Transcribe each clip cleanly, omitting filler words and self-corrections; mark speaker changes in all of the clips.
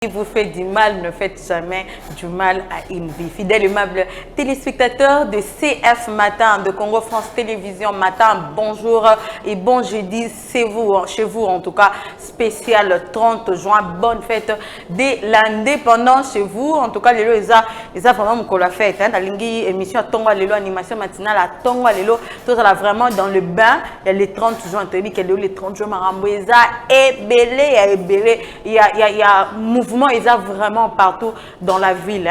Speaker 1: Qui vous fait du mal, ne faites jamais du mal à une vie. Fidèles et aimables téléspectateurs de CF Matin, de Congo France Télévision Matin, bonjour et bon jeudi, c'est vous, chez vous en tout cas, spécial 30 juin, bonne fête de l'indépendance chez vous. En tout cas, les gens vraiment qu'on la fête. La émission Tonga Lelo, animation matinale à Tonga Lelo, tout ça là vraiment dans le bain. Il y a les 30 juin, les 30 juin, Maramboueza, ébélé, il y a mouvement. Ils ont vraiment partout dans la ville.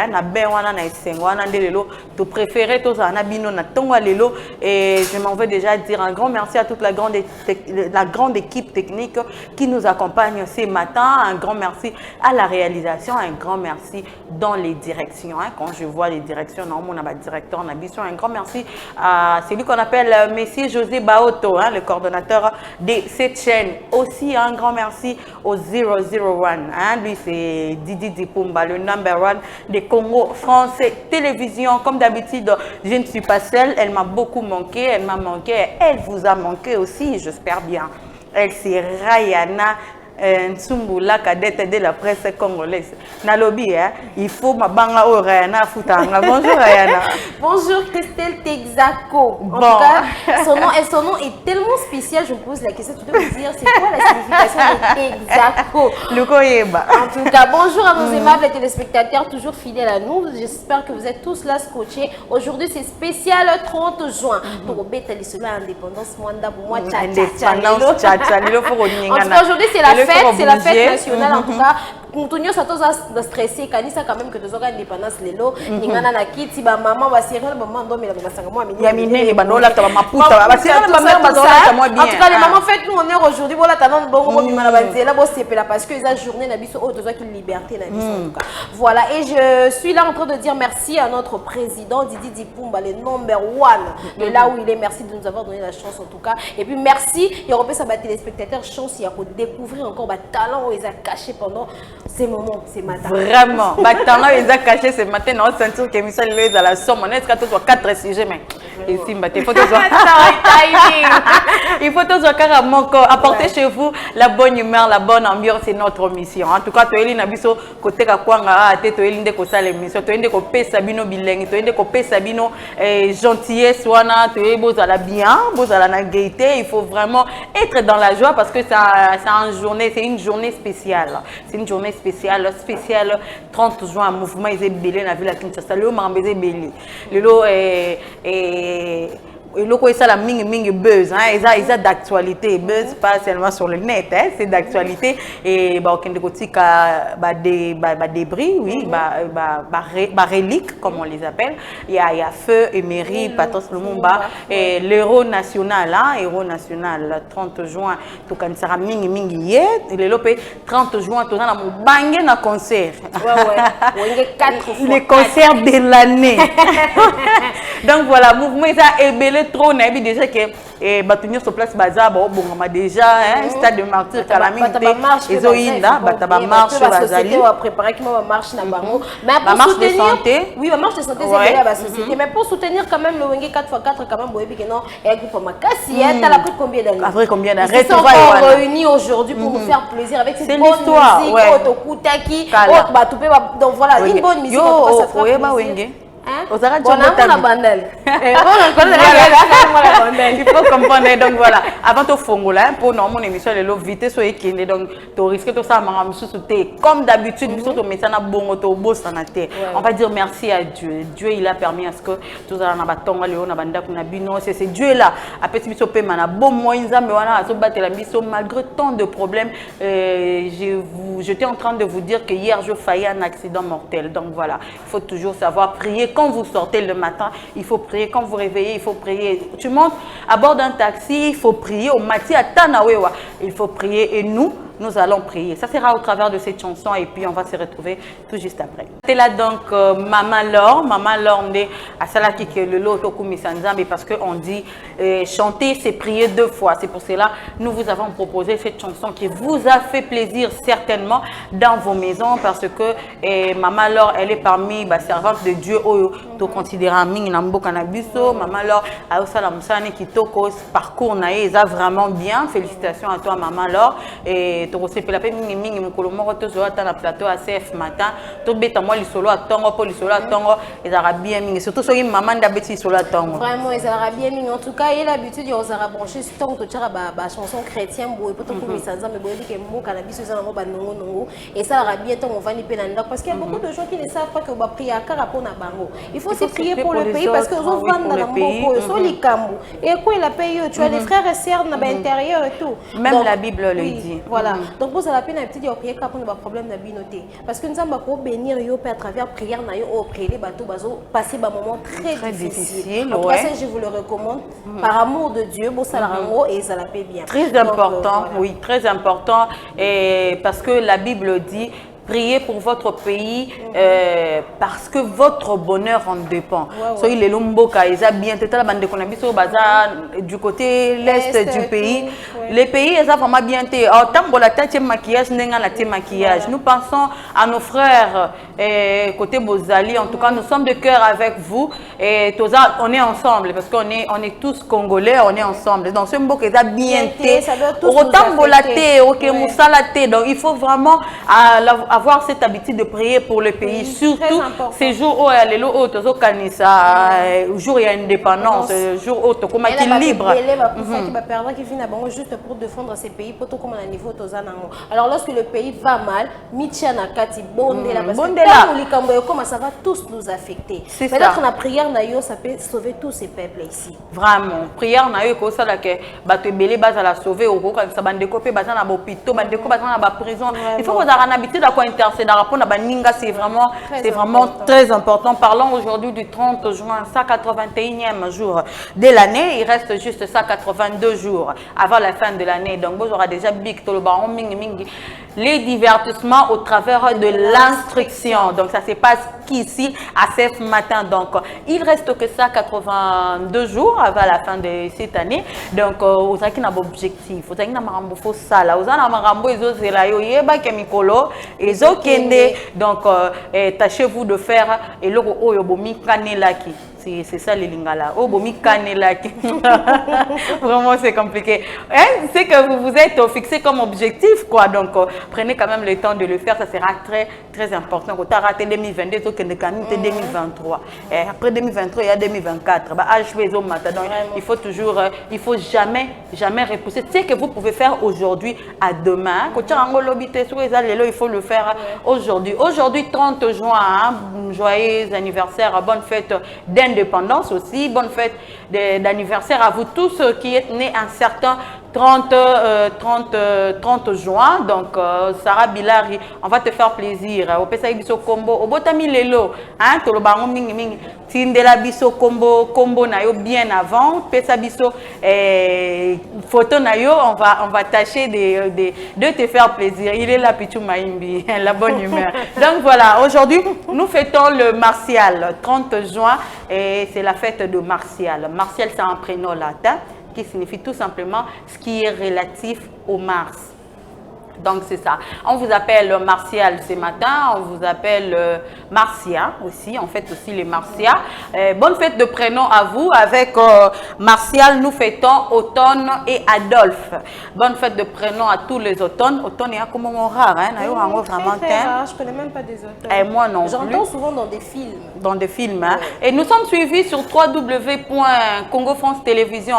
Speaker 1: Tu préférais tous en abino na tonga lelo et je m'en veux déjà dire un grand merci à toute la grande équipe technique qui nous accompagne ce matin. Un grand merci à la réalisation, un grand merci dans les directions. Quand je vois les directions, on a directeur, on a mission. Un grand merci à celui qu'on appelle Monsieur José Baoto, le coordonnateur de cette chaîne. Aussi un grand merci au 001. Lui c'est Didi Dipumba, le number one des Congo France Télévision. Comme d'habitude, je ne suis pas seule. Elle m'a beaucoup manqué. Elle m'a manqué. Elle vous a manqué aussi, j'espère bien. Elle, c'est Rayana Nsumbula, cadette de la presse congolaise. Nalobi, il faut ma banga au Rayana Futanga. Bonjour Rayana.
Speaker 2: Bonjour Christelle Texaco. En tout cas, son nom est tellement spécial, je me pose la question, tu peux me dire, c'est quoi la signification de Texaco? En tout cas, bonjour à nos aimables téléspectateurs, toujours fidèles à nous. J'espère que vous êtes tous là scotchés. Aujourd'hui, c'est spécial 30 juin. Pour Beta Indépendance, Mwanda, pour moi, En tout cas, aujourd'hui, c'est la fête. C'est la fête nationale en tout cas. Nous sommes stressés, kanisa quand même que nous avons indépendance lelo. Ningana na kiti ba maman ba sirena ba maman ndomela ba sanga moi mini.
Speaker 1: Ya minene ba nola ta ba maputa ba sirena ba mère ba nola ta moi bien.
Speaker 2: En tout cas les mamans faites nous honneur aujourd'hui voilà ta non bon mo bimana ba nzela bo sepela parce que la journée na biso o toza une liberté na biso en tout cas. Voilà et je suis là en train de dire merci à notre président Didi Dipumba le number one de là où il est. Merci de nous avoir donné la chance en tout cas et puis merci et repère ça ba téléspectateurs chance il y a pour découvrir encore ba talent où ils a caché pendant ces moments, ces matins.
Speaker 1: Vraiment. Maintenant, ils ont caché ce matin dans le ceinture que Michel est à la somme. On est à 4 sujets, mais ici, il faut toujours il faut toujours carrément apporter chez vous la bonne humeur, la bonne ambiance, c'est notre mission. En tout cas, tu es là, biso côté kakwanga, tu es là, ko sala émission, tu es là, ko pe sabino bilingue, tu es là, ko pe sabino gentillesse, wana, tu es beau à la bien, beau à la gaieté. Il faut vraiment être dans la joie parce que c'est une journée spéciale. C'est une journée spéciale 30 juin, mouvement est belé na ville à Kinshasa. Le mambé belé. Le lot et le quoi ça la mingi buzz ils a d'actualité buzz pas seulement sur le net c'est d'actualité et bah aucun de côté débris oui reliques comme on les appelle il y a feu et mairie Patos Lumumba et l'héros national 30 juin tout quand ça mingi hier le lopé 30 juin tout dans mon bangé na concert les concerts de l'année donc voilà mouvement ça est trop naïf déjà que batunir sur place bazar bon déjà stade de martyr Kalamine ezoinda bataba marche bazali
Speaker 2: on va préparer qui va marche na bango mais
Speaker 1: pour marche de santé
Speaker 2: oui la marche de santé c'est la société mais pour soutenir quand même le Wenge 4x4 quand même boyebi que non et groupe makasi t'as la pris combien d'années
Speaker 1: après combien d'années
Speaker 2: ils sont réunis aujourd'hui pour nous faire plaisir avec cette bonne musique otokutaki donc voilà une bonne musique ça fera plaisir.
Speaker 1: Il faut comprendre donc voilà avant de fongola pour mon émission les lots vite so ekende donc tu risques tout ça comme d'habitude nous sommes maintenant bon to boss na terre on va dire merci à Dieu. Dieu il a permis à ce que tout ça na batonga leo na banda kuna bino c'est Dieu là après biso pe mana bon moinza mais wana so battre la biso malgré tant de problèmes j'étais en train de vous dire que hier je faillis un accident mortel donc voilà il faut toujours savoir prier quand vous sortez le matin, il faut prier. Quand vous réveillez, il faut prier. Tu montes à bord d'un taxi, il faut prier. Au matin, à Tanawewa, il faut prier. Et nous allons prier. Ça sera au travers de cette chanson et puis on va se retrouver tout juste après. C'est là donc Maman Laure à Salaki que le lot mais parce qu'on dit chanter c'est prier 2 fois. C'est pour cela nous vous avons proposé cette chanson qui vous a fait plaisir certainement dans vos maisons parce que Maman Laure elle est parmi les servantes de Dieu to considérer mingi na mboka na biso. Maman Laure a aussi la musane qui toko parcours nae ça vraiment bien. Félicitations à toi Maman Laure et to sepela pe mingi mukolo moko to zo ata na plateau à CF matin to beta moi lisolo atongo po lisolo atongo ezara bien mingi surtout soki maman ndabeti lisolo atongo
Speaker 2: vraiment ezara bien mingi en tout cas il a l'habitude de osara brancher sur ton to tira ba chanson chrétien boy poto ko misanza me boy que mboka na biso ezana ba nongo et ça ra bien ton on va ni pe na ndako parce qu'il y a beaucoup de gens qui ne savent pas que ba prier à karapo na bango il faut aussi prier pour le pays parce que os vendre dans la mboko so likambo et quoi il a payé tu as des frères et sœurs dans l'intérieur et tout
Speaker 1: même la Bible le dit
Speaker 2: voilà donc vous la peine la petite prier car pour nos problèmes na binoté parce que nous avons ko bénir yo à travers prière na yo au prier bateau bazo passer ba moment très difficile en tout cas je vous le recommande par amour de Dieu bon ça la rango et ça la paie bien
Speaker 1: très important oui très important et parce que la Bible dit priez pour votre pays parce que votre bonheur en dépend. Soyez les lomboka, ils ont bien été là, bande konabiso baza du côté l'est du pays. Les pays ils ont vraiment bien été. En tant que la tête maquillage, n'enga la tête maquillage. Nous pensons à nos frères côté Bozali. En tout cas, nous sommes de cœur avec vous et on est ensemble parce qu'on est tous congolais, on est ensemble. Donc ce mboka ils ont bien été. Autant bolaté, ok moussalaté. Donc il faut vraiment avoir cette habitude de prier pour le pays, surtout ces jours où il y a le jour il y a indépendance, jour où il y a libre.
Speaker 2: Qui vient juste pour défendre ces pays, pour tout comme à niveau alors lorsque le pays va mal, Michana Kati Bondela, parce que comment ça va tous nous affecter. Peut-être la prière ça peut sauver tous ces peuples ici.
Speaker 1: Vraiment, prière na yo ko ça là que bato belé baza la sauver au ko ça bande kopé baza na hôpital, bande ko baza na prison. Il faut qu'on a habitude à quoi intercéder à répondre à baninga, c'est vraiment très important. Parlons aujourd'hui du 30 juin, 181e jour de l'année. Il reste juste 182 jours avant la fin de l'année. Donc vous aurez déjà big tolobaron mingi mingi les divertissements au travers de l'instruction. Donc ça se passe qu'ici à ce matin. Donc il reste que ça 82 jours avant la fin de cette année. Donc vous avez un objectif, vous avez un marambo faux sala, vous avez un marambo ezozelayo yeba kemikolo ezokende. Donc tâchez-vous de faire et le oyobomi kanelaki. C'est ça les lingala. Oh, bomi kanelaki. Vraiment, c'est compliqué. Hein? C'est que vous vous êtes fixé comme objectif, quoi. Donc, prenez quand même le temps de le faire. Ça sera très, très important. Quand tu as raté 2022, tu as 2023. Et après 2023, il y a 2024. Donc, il faut toujours, il faut jamais repousser. C'est ce que vous pouvez faire aujourd'hui à demain. Quand tu as un lobité, il faut le faire aujourd'hui. Aujourd'hui, 30 juin, hein? Joyeux anniversaire, bonne fête d'indépendance aussi, bonne fête d'anniversaire à vous tous qui êtes nés un certain 30 juin. Donc Sarah Bilari, on va te faire plaisir. Au pesa biso combo, au botami lelo, hein, to lo bango mingi mingi. Tindela biso combo na yo bien avant, pesa biso photo na yo, on va tâcher de te faire plaisir. Il est là Pichou Maimbi, la bonne humeur. Donc voilà, aujourd'hui nous fêtons le Martial, 30 juin et c'est la fête de Martial. Martial c'est un prénom latin qui signifie tout simplement ce qui est relatif au Mars. Donc c'est ça. On vous appelle Martial ce matin, on vous appelle Marcia aussi, on fête aussi les Marcia. Bonne fête de prénom à vous. Avec Martial, nous fêtons Automne et Adolphe. Bonne fête de prénom à tous les automnes. Automne est un moment rare, hein?
Speaker 2: Vraiment très rare. Je connais même pas des automnes.
Speaker 1: Et moi non plus.
Speaker 2: J'entends souvent dans des films.
Speaker 1: Dans des films, hein? Et nous sommes suivis sur www.congo France Télévision.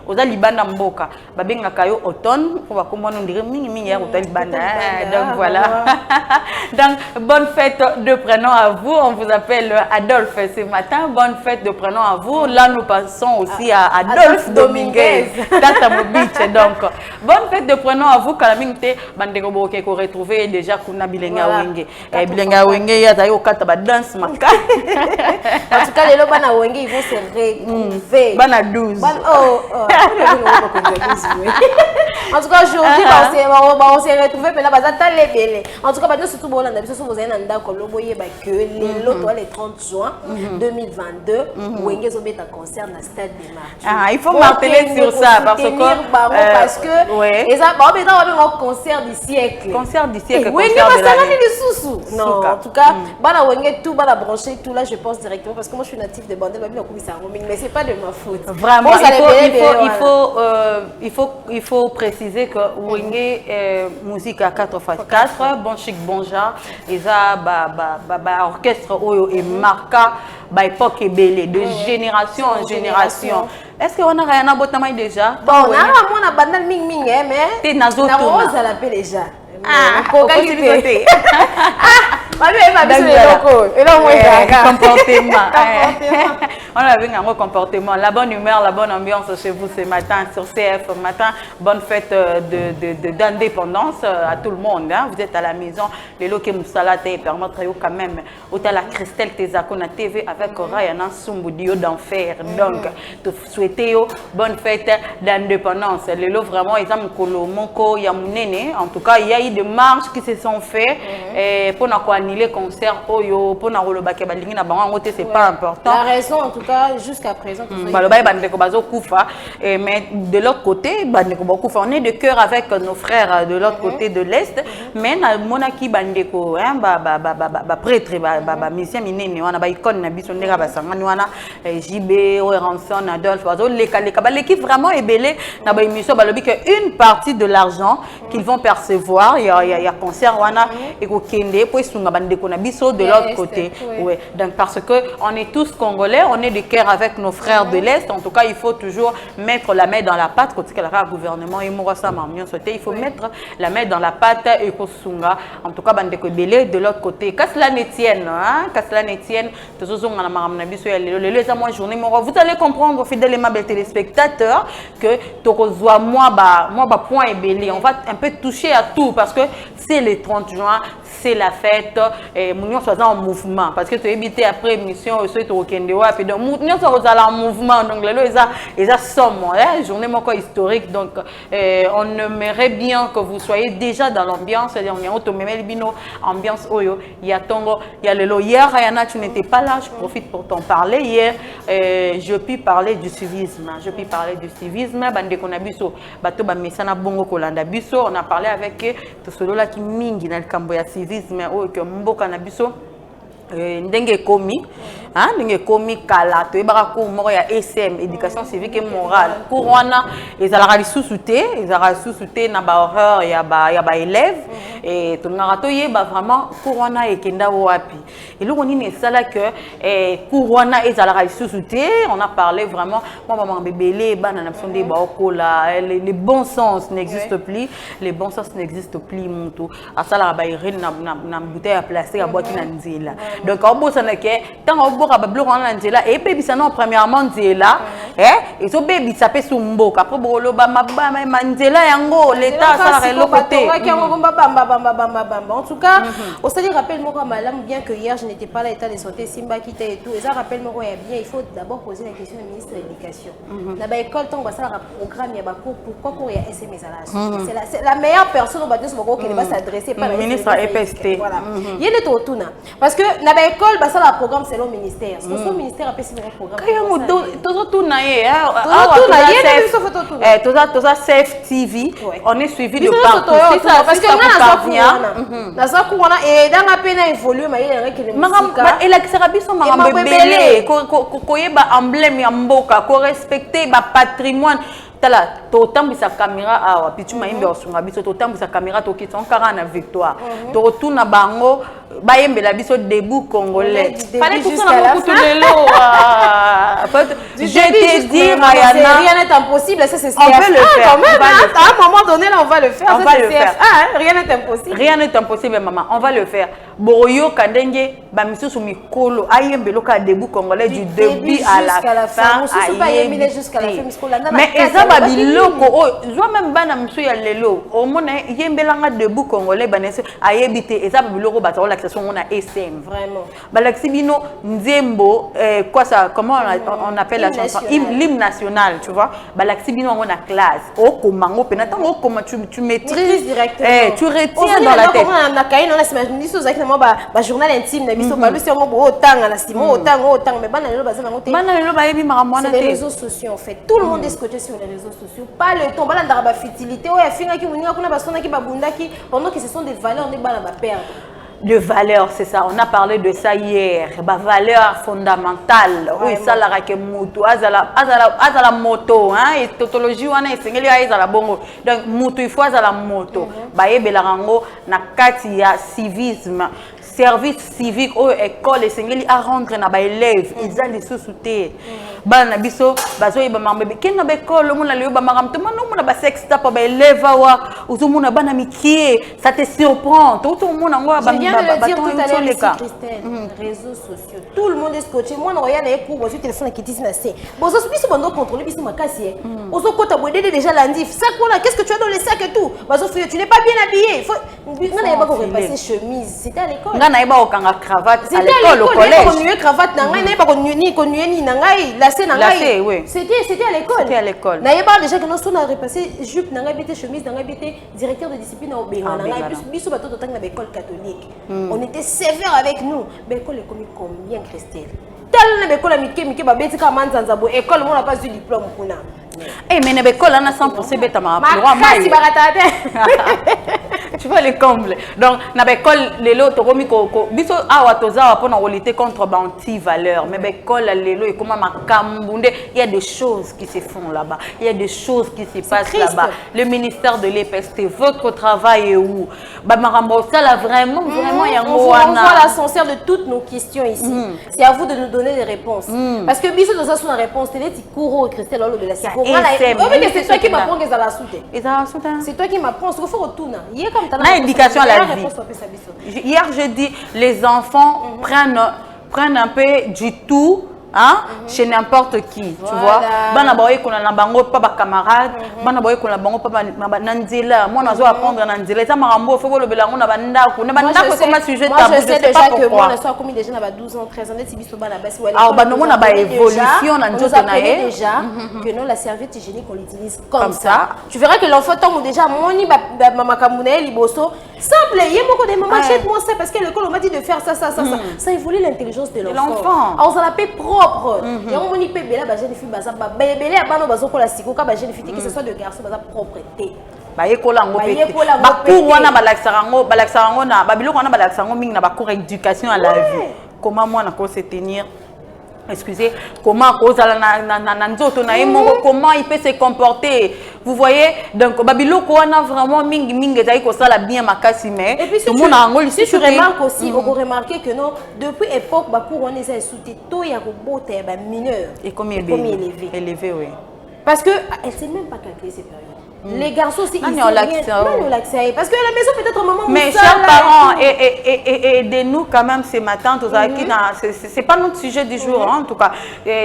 Speaker 1: Aux Alibana Mboka. Babenga kayo automne. Pour voir comment on dirait mini. Donc voilà. Donc bonne fête de prénom à vous. On vous appelle Adolphe ce matin. Bonne fête de prénom à vous. Là nous passons aussi à Adolphe Dominguez. Donc bonne fête de prénom à vous. Kalamingte bandeko boke ko retrouver déjà kuna bilenga wenge. Bilenga wenge ya tayo kata ba danse maka.
Speaker 2: En tout cas les bana wenge ils vont se retrouver.
Speaker 1: Bana 12.
Speaker 2: En tout cas aujourd'hui on s'est retrouvé mais là bazata lebele. En tout cas maintenant surtout bon on a biso vous avez ndako loboye ba que le 30 juin 2022 wenge zo beta concert na stade de Martyrs.
Speaker 1: Ah, il faut marteler sur ça parce
Speaker 2: que et ça ba beta un concert du siècle.
Speaker 1: Concert du siècle.
Speaker 2: Wenge basangani le sousou. Non, en tout cas bana wenge tout bana brancher tout là je pense directement parce que moi je suis natif de Bandel ba bien ko bisa roaming mais c'est pas de ma faute.
Speaker 1: Vraiment il faut préciser que wenge musique à 4x4 bon chic bon genre eza ba orchestre oyo et marca ba époque ebele de génération en génération. Est-ce que on a rien à botama déjà?
Speaker 2: Bon, on a bandal ming ming mais
Speaker 1: t'es nazo
Speaker 2: na rose à la déjà.
Speaker 1: Ah,
Speaker 2: comportement.
Speaker 1: On a vu un comportement, la bonne humeur, la bonne ambiance chez vous ce matin sur CF matin. Bonne fête d'indépendance à tout le monde. Hein. Vous êtes à la maison, les lots qui moussala te permettre quand même. Autant la Christelle Tezako na TV avec Rayana Sumbudio d'enfer. Donc, te souhaiter bonne fête d'indépendance. Les lots vraiment ils ont kolo moko yamunene. En tout cas, il y a eu des marches qui se sont faites pour annuler concert oyo pour na rolo baké balingi na bango ngote c'est pas important.
Speaker 2: La raison en tout cas jusqu'à présent
Speaker 1: baloba bandeko bazo kufa mais de l'autre côté bandeko bakufa on est de cœur avec nos frères de l'autre côté de l'est mais na monaki bandeko hein ba prêtre ba musicien minene wana ba icône na biso ndeka basangani wana JB Ranson Adolphe bazo leka ba l'équipe vraiment est belé na ba émission balobi que une partie de l'argent qu'ils vont percevoir il y a concert wana et ko kende pour sunga bandeko na biso de l'autre côté. Ouais. Donc parce que on est tous congolais, on est de cœur avec nos frères de l'est. En tout cas, il faut toujours mettre la main dans la pâte quand le gouvernement est mort ça il faut mettre la main dans la pâte et ko sunga. En tout cas, bandeko belé de l'autre côté. Qu'à cela ne tienne, hein? Qu'à cela ne tienne, vous allez comprendre, fidèles et amables téléspectateurs, que tokozwa moi point est belé. On va un peu toucher à tout parce que c'est le 30 juin, c'est la fête et nous sommes en mouvement parce que tu évité après émission aussi tu okende wa puis donc nous sommes en mouvement donc là ils a somme journée moko historique donc on aimerait bien que vous soyez déjà dans l'ambiance on est automemel bino ambiance oyo il y a tongo il y a le hier Ayana tu n'étais pas là je profite pour t'en parler hier je puis parler du civisme bande konabiso bato ba mesana bongo kolanda biso on a parlé avec tout cela là qui mingi na kambo ya civisme oyo ke mboka na biso ndenge komi hein ndenge komi kala to ebaka ko moko ya SM éducation civique et morale cours wana ezalaka lisusu te na ba horreur ya ba élèves et to ngara to yeba vraiment cours wana ekenda wapi eloko nini esala que cours wana ezalaka lisusu te on a parlé vraiment maman bébélé bana na sonde ba okola les bons sens n'existent plus muntu asala ba irene na bouteille à plastique à boîte na nzela donc on bosse na ke tant on boka ba bloko na nzela et puis ça non premièrement nzela et so baby ça peut sumboka après bolo ba mabama nzela yango l'état ça la côté
Speaker 2: en tout cas on se dit rappelle moi comme madame bien que hier je n'étais pas là état de santé Simba qui et tout et ça rappelle moi bien il faut d'abord poser la question au ministre de l'éducation na ba école tant que ça la programme ya ba cours pourquoi cours ya SMS à la c'est la meilleure personne au bateau qui va s'adresser par le
Speaker 1: ministre EPST
Speaker 2: voilà il est autour parce que na ba école bah ça la programme c'est le ministère le ministère a passé le programme
Speaker 1: toza Safe TV on est suivi de partout
Speaker 2: parce que on a ça qu'on a et dans la peine évolué mais il y a qui
Speaker 1: et la serabiso marambe belé koyeba emblème ya mboka ko respecter ba patrimoine tala to tambisa caméra awa pitu maimbe osunga biso to tambisa caméra to kitson kara na victoire to retourna bango bayembela biso debout congolais fallait tout ça na beaucoup de je te dis Rayana
Speaker 2: rien n'est impossible ça c'est
Speaker 1: on peut le faire
Speaker 2: quand même à un moment donné là on va le faire rien n'est impossible
Speaker 1: maman on va le faire Boroyo Kadenge bamisusu mikolo ayembelo ka debout congolais du début à la fin
Speaker 2: jusqu'à la fin
Speaker 1: mais ezaba biloko zo même bana misu ya lelo o mona yembelanga debout congolais banese ayebité ezaba biloko bata relaxation on a SM
Speaker 2: vraiment
Speaker 1: balaxibino nzembo quoi ça comment on appelle la chanson l'hymne national tu vois balaxibino on a classe o komango penata o comment tu maîtrises
Speaker 2: directement
Speaker 1: tu retiens dans la tête
Speaker 2: comment na kaino na s'imagine so zakina ba journal intime na biso ba lusi ngo otanga na simo otanga mais bana lelo bazana ngote
Speaker 1: bana lelo ba yebi maramwana
Speaker 2: les réseaux sociaux en fait tout le monde est scotché sur les réseaux sociaux pas le temps bala ndara ba fertilité o ya finga ki muninga kuna basona ki babunda ki pendant que ce sont des valeurs ne bala ba perdre
Speaker 1: de valeurs, c'est ça. On a parlé de ça hier. Valeurs fondamentales. Oui, ça la raque moto. Azala moto, hein. Et tautologie, on a essayé la bongo. Donc, moto, il faut la moto. Baye belarango na kati ya civisme. Service civique ou école et sengeli à rendre na ba élèves ils ont des sous-soutés bana biso bazo yeba mambe kena ba école mona leo ba maram to mona mona ba sexta pa ba élève wa uzumuna bana mikie ça te surprend tout le monde ngo ba
Speaker 2: je viens de le dire tout à l'heure ici, Christelle, réseaux sociaux tout le monde est scotché moi na regarde les cours sur téléphone qui dit na c'est bon ça biso bando contrôler biso makasi ozo kota bodé déjà lundi sac voilà qu'est-ce que tu as dans les sacs et tout bazo tu n'es pas bien habillé faut on n'a pas repasser chemise c'était à l'école
Speaker 1: naïba okanga cravate à l'école au collège
Speaker 2: connuer cravate nangai naïba connuer ni nangai lacé nangai c'était à l'école naïba déjà que nous sommes repassé jupe nangai bete chemise nangai bete directeur de discipline au benga nangai plus biso bato totang na école catholique on était sévère avec nous mais école est comme combien Christelle tel na école mike ba beti ka manzanza bo école on n'a pas eu diplôme kuna
Speaker 1: eh mais na école on a 100% beta ma droit mai tu vois les combles donc na école lelo to komi ko biso awa toza pour lutter contre banti valeur mais école lelo et comment makambunde il y a des choses qui se font là-bas il y a des choses qui se passent là-bas le ministère de l'EPST votre travail est où ba marambo ça là vraiment il y a
Speaker 2: on voit l'ascenseur de toutes nos questions ici c'est à vous de nous donner les réponses parce que biso dans sa réponse télé ti couro Christelle lolo de la c'est toi qui m'apprends que ça la soute c'est toi qui m'apprends il faut retourner
Speaker 1: na éducation à la vie. Hier, je dis, les enfants prennent un peu du tout hein, chez n'importe qui, tu vois. Bana boye qu'on a bango pas ba camarade, bana boye qu'on a bango pas ba nanzila. Moi, on doit apprendre nanzila. Ça marambo faut que le belango na banda ko. Na banda ko comme sujet tabou.
Speaker 2: Je sais déjà que moi, on a commis déjà na 12 ans, 13 ans, net biso bana basi wala.
Speaker 1: Ah, bana mona ba évolution na nzoto na ye.
Speaker 2: Déjà que non la serviette hygiénique on l'utilise comme ça. Tu verras que l'enfant tombe déjà moni ba mama kamune liboso. Simple, il y a beaucoup de mamans achète-moi ça parce que l'école on m'a dit de faire ça. Ça évolue l'intelligence de l'enfant. Alors ça l'appelle propre. Il y a un moni pe bela ba jeune fille ba bébé à bano bazo ko la siko ka ba jeune fille que ce soit de garçon ba propreté.
Speaker 1: Ba yekola ngo pete. Ba cours wana balakisa ngo na ba biloko wana balakisa ngo mingi na ba cours éducation à la vie. Comment moi na ko se tenir excusez, comment comment il peut se comporter. Vous voyez, donc Babiloko on a vraiment mingi ça la bien makasi mais
Speaker 2: et puis
Speaker 1: tout le monde a engolé
Speaker 2: si tu remarques aussi on peut remarquer que non depuis époque ba pour on est sous to ya ko bote ba mineur
Speaker 1: et comme élevé oui
Speaker 2: parce que elle sait même pas calculer ses périodes. Les garçons aussi ils
Speaker 1: ont l'accès
Speaker 2: parce que à la maison peut-être maman
Speaker 1: mais chers parents et de nous quand même ce matin c'est pas notre sujet du jour en tout cas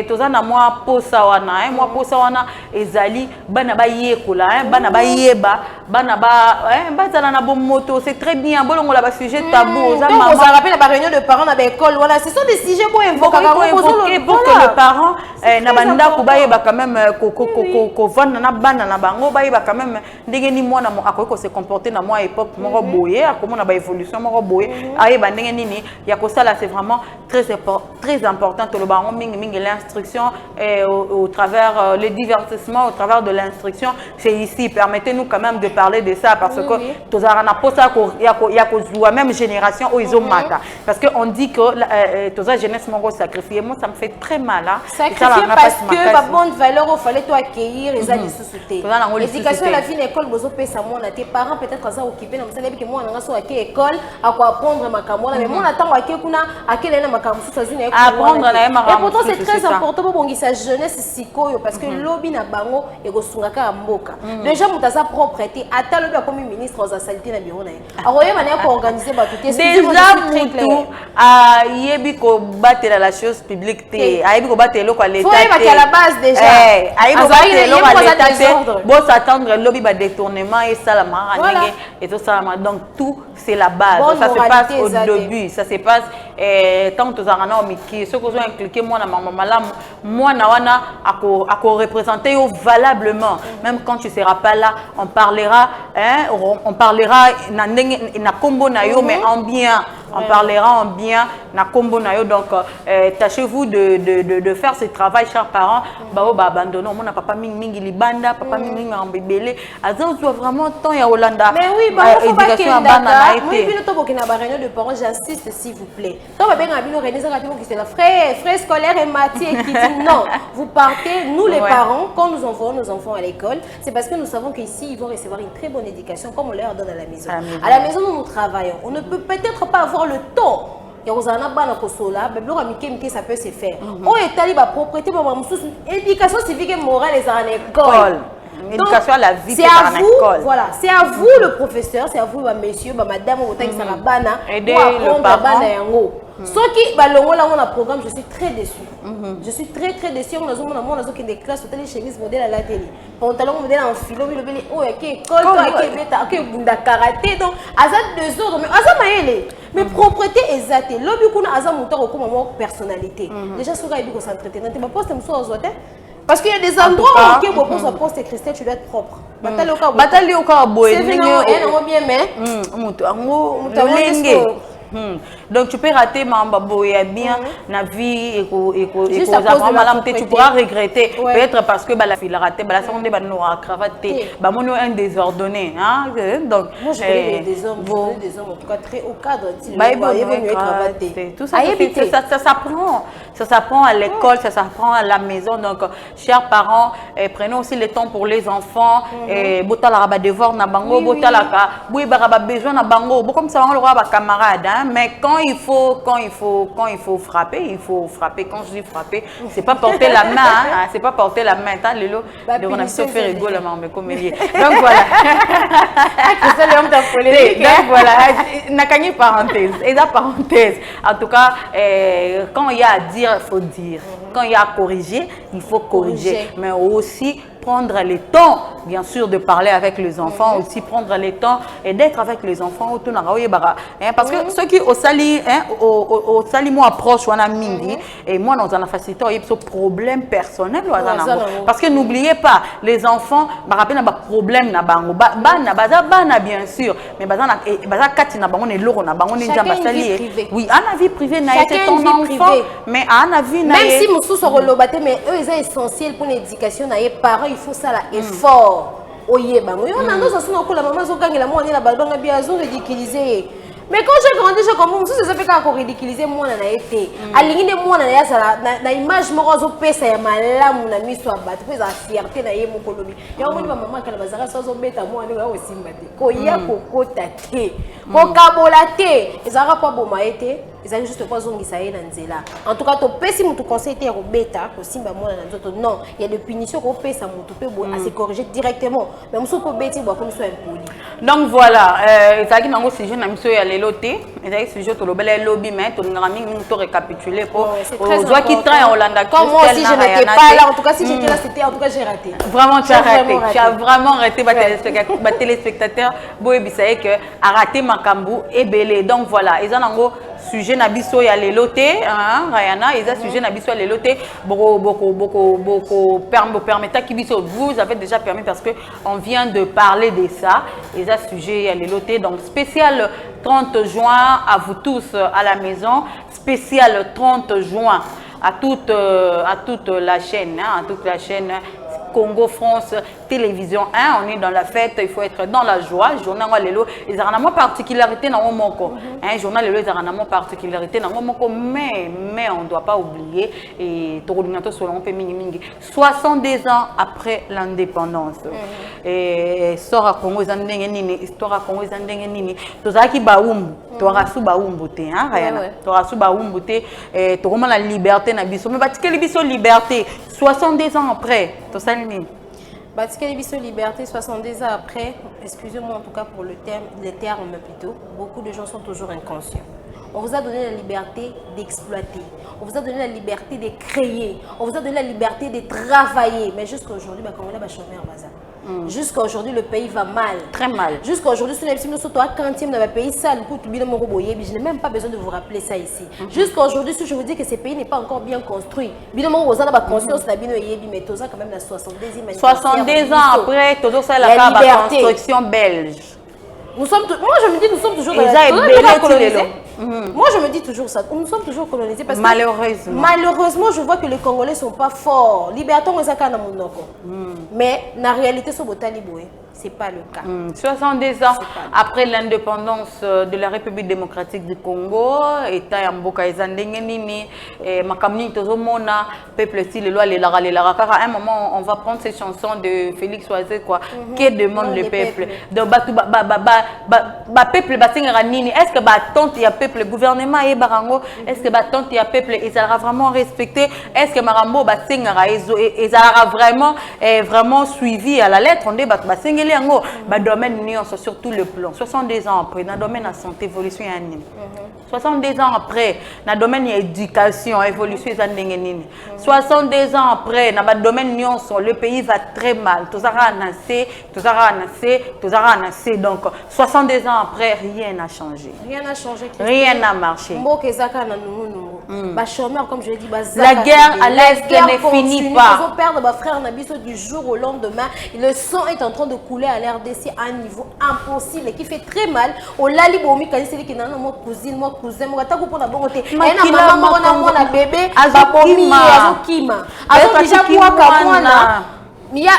Speaker 1: tozana moi posa wana moi posa wana ezali bana ba yekola bana ba yeba bana ba zala na bon moto c'est très bien bolongo la ba sujet tabou
Speaker 2: ça maman on se rappelle la réunion de parents na école voilà ce sont des sujets pour invoquer
Speaker 1: pour que le parent na banda ko ba yeba quand même ko vendre na bana na bango ba yeba quand même ndenge ni mwana akoki se comporter na moi époque moko boye akomona ba évolution moko boye ayeba ndenge nini ya ko sala c'est vraiment très important to le baron mingi l'instruction au travers le divertissement au travers de l'instruction c'est ici permettez-nous quand même de parler de ça parce que tozara na posa ko ya ko joua même génération au iso mata parce que on dit que toza jeunesse moko sacrifier moi ça me fait très mal hein
Speaker 2: sacrifier parce que ba bonne valeur il fallait toi accueillir les amis sous-souté l'éducation la vie l'école bozo pesa mona tes parents peut-être ça occupé na msala biki mwana ngaso ake école ako apprendre makambo mais mona tango ake kuna akele na makambo sous zine
Speaker 1: apprendre na makambo
Speaker 2: et pourtant c'est très important pour bongisa jeunesse sikoyo parce que lobby na bango e ko sungaka mboka déjà mutaza propreté ata lobby comme ministre aux saleté na bureau na ye aroye manière pour organiser ba tout
Speaker 1: déjà mutu a yebi ko batela la chose publique te a yebi ko batela ko l'état
Speaker 2: faut y à la base déjà
Speaker 1: a yebi ko batela ko l'état bon s'attendre lobby ba détournement et ça la marangé et tout ça donc tout c'est la base ça se passe au début ça se passe tant que tozarana au miki ce que vous impliqué moi na maman malam moi na wana ako représenter valablement même quand tu seras pas là on parlera na kombo na yo mais en bien on parlera en bien na kombo na yo. Donc tâchez-vous de faire ce travail, chers parents. Bao ba abandonner on a papa mingi libanda, papa mingi ngambebele. Azan doit vraiment temps ya Hollanda.
Speaker 2: Mais oui, bah éducation à bana na été. Moi puis to bokina ba réunion de parents, j'insiste s'il vous plaît. Quand va bien ngabino réunion ça qui c'est la frais scolaires et matières qui dit non. Vous partez, nous les parents, quand nous envoyons nos enfants à l'école, c'est parce que nous savons qu'ici ils vont recevoir une très bonne éducation comme on leur donne à la maison. À la maison où nous travaillons, on ne peut peut-être pas avoir le temps. Il y a ça peut se faire. On est allé à propriété, éducation civique et morale les en école.
Speaker 1: Éducation à la vie,
Speaker 2: c'est à vous, voilà, c'est à vous le professeur, c'est à vous messieurs, madame,
Speaker 1: aider le parent.
Speaker 2: Ce qui on a programme, je suis très déçue. Je suis très déçue. On a des classes, on a des chemises modèles à la télé. Pantalon modèle en philo, karaté. Donc, azad 2 heures, mais propreté exacte. L'objet qu'on a azad montant comme personnalité. Déjà, ce gars il dit qu'on s'entretient. Tu vas poster parce qu'il y a des endroits où pour son poste Christelle, tu dois être propre.
Speaker 1: Bataille au carbo.
Speaker 2: C'est bien mais.
Speaker 1: Donc tu peux rater Mambabo et bien la vie et tu pourras regretter peut-être parce que la fille a raté la seconde noire cravaté un désordonné donc
Speaker 2: moi je connais des hommes en tout cas très au cadre
Speaker 1: tout ça s'apprend à l'école, ça s'apprend à la maison. Donc chers parents, prenez aussi le temps pour les enfants et botala ba devoir na bango botala ka ba besoin na bango comme ça on le voit ba camarade. Mais quand il faut frapper, il faut frapper. Quand je dis frapper, c'est pas porter la main, c'est pas porter la main. T'as Lilo, on a fait rigoler mais comme il donc voilà. Donc voilà, n'a qu'à parenthèse. Et la parenthèse. En tout cas, quand il y a à dire, il faut dire. Quand il y a à corriger, il faut corriger. Mais aussi prendre le temps, bien sûr, de parler avec les enfants, aussi prendre le temps et d'être avec les enfants. Parce que ceux qui au sali moi approche wana mingi et moi dans la facilité il y a ce problème personnel parce que n'oubliez pas les enfants rappelle na problème na bango bana bien sûr mais baza kati na bango ne loro na bango ninja basali oui ana vie privée na c'est ton enfant mais ana vie na
Speaker 2: même si musu so relobate mais eux ils sont essentiels pour l'éducation na parents il faut ça là effort oyeba moi on a nos asuna ko la maman zo gangela moi na balbanga bien zo ridiculiser. Mais quand j'ai grandi, j'ai compris que ça fait qu'on ridiculiser moi na été. Alingi de moi na ça na image moi zo pesa ya malamu na miso abatu pesa fierté na ye mokolobi. Ya omoni ba maman kala bazara so zo beta moi na o simba te. Ko ya kokota te. Ko kabola te. Ezara pas boma été. Ils allaient juste pas zongisa ye na nzela. En tout cas, to pesi mutu conseil te robeta ko simba moi na nzoto. Non, il y a des punitions ko pesa mutu pe bo à se corriger directement. Mais muso ko beti bo comme so impoli.
Speaker 1: Donc voilà, ça qui nango sujet na miso ya leloté, et sujet to lobela lobby mais to ngami to récapituler pour aux gens qui traînent en Hollande.
Speaker 2: Comme moi si je n'étais pas là, en tout cas si j'étais là, c'était en tout cas j'ai raté.
Speaker 1: Vraiment tu as raté. Tu as vraiment raté ma téléspectateur boy bisaye que a raté makambu et belé. Donc voilà, ils ont nango sujet nabiso ya leloté Rayana ils ont sujet nabiso ya leloté beaucoup permettre qui biso vous avez déjà permis parce que on vient de parler de ça ils ont sujet ya leloté donc spécial 30 juin à vous tous à la maison spécial 30 juin à toute la chaîne Congo France Télévision 1, on est dans la fête, il faut être dans la joie. Journal Lelo, ils ont une particularité dans mon moko. Journal Lelo, ils ont une particularité dans mon moko, mais on ne doit pas oublier et 62 ans après l'indépendance. Et sort à Congo Zandengeni, histoire à Congo Zandengeni, Tozaki Baoum, Torasu Baoum Bouté, Torasu Baoum Bouté, et Toroma la liberté Nabiso, mais quelle liberté 62 ans après, Tosalini.
Speaker 2: Batikeli biso liberté 62 ans après, excusez-moi en tout cas pour le terme plutôt, beaucoup de gens sont toujours inconscients. On vous a donné la liberté d'exploiter, on vous a donné la liberté de créer, on vous a donné la liberté de travailler, mais jusqu'à aujourd'hui, quand on a chômeur bazar. Jusqu'à aujourd'hui, le pays va mal.
Speaker 1: Très mal.
Speaker 2: Jusqu'à aujourd'hui, si nous sommes à quantième dans le pays, ça, je n'ai même pas besoin de vous rappeler ça ici. Jusqu'à aujourd'hui, si je vous dis que ce pays n'est pas encore bien construit, vous avez conscience mais tout ça quand même la 72e
Speaker 1: 62 ans après, tout ça la construction belge.
Speaker 2: Nous sommes moi je me dis nous sommes toujours dans
Speaker 1: la colonisation.
Speaker 2: Moi, je me dis toujours ça. Nous sommes toujours colonisés parce que
Speaker 1: malheureusement,
Speaker 2: je vois que les Congolais ne sont pas forts. Libératon, mais la réalité, c'est ce n'est pas le cas.
Speaker 1: 62 ans après l'indépendance de la République démocratique du Congo, État Yamboka Ezandengenini, Makamni Tozomona, peuple si les lois les lara. À un moment, on va prendre ces chansons de Félix Oisé, quoi. Qui demande le peuple? Donc, peuple, est-ce que tante y a peuple, le gouvernement et barango, est-ce que tante y a peuple, ils sera vraiment respecté? Est-ce que Marambo sera vraiment suivi à la lettre? On dit domaine sur tout le plan. 62 ans après, dans le domaine de la santé, évolution est 62 ans après, dans le domaine de l'éducation, évolution est 62 ans après, dans le domaine de le pays va très mal. Tout ça a nassé. Donc, 62 ans après, rien n'a changé.
Speaker 2: Rien n'a changé.
Speaker 1: Rien n'a marché.
Speaker 2: Comme je l'ai dit,
Speaker 1: la guerre à l'Est ne finit pas.
Speaker 2: Ils ont perdu nos frères du jour au lendemain. Le sang est en train de couler à l'RDC à un niveau impossible et qui fait très mal. Au lali bomi quand c'est qui nana mon cousin moi ta ko pona bongo te. Et na maman na bébé babomi azokima. Azo déjà moi ka mwana. Il y a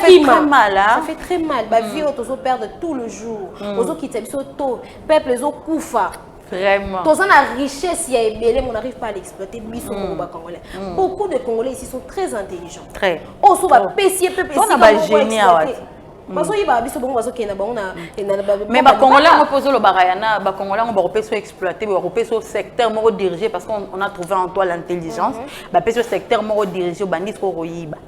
Speaker 2: Kima. Ça fait très mal. Bah vie auto perdre tout le jour. Ozo qui t'aime tôt. Peuple les kufa.
Speaker 1: Vraiment.
Speaker 2: Dans la richesse, il y a ébélé, on n'arrive pas à l'exploiter. Beaucoup de Congolais ici sont très intelligents.
Speaker 1: Très.
Speaker 2: On se va pessier peuple ici.
Speaker 1: On a génie à mais les Congolais ont posé le barayana, les Congolais ont exploité, le secteur dirigé parce qu'on a trouvé en toi l'intelligence. Le secteur dirigé au bandit.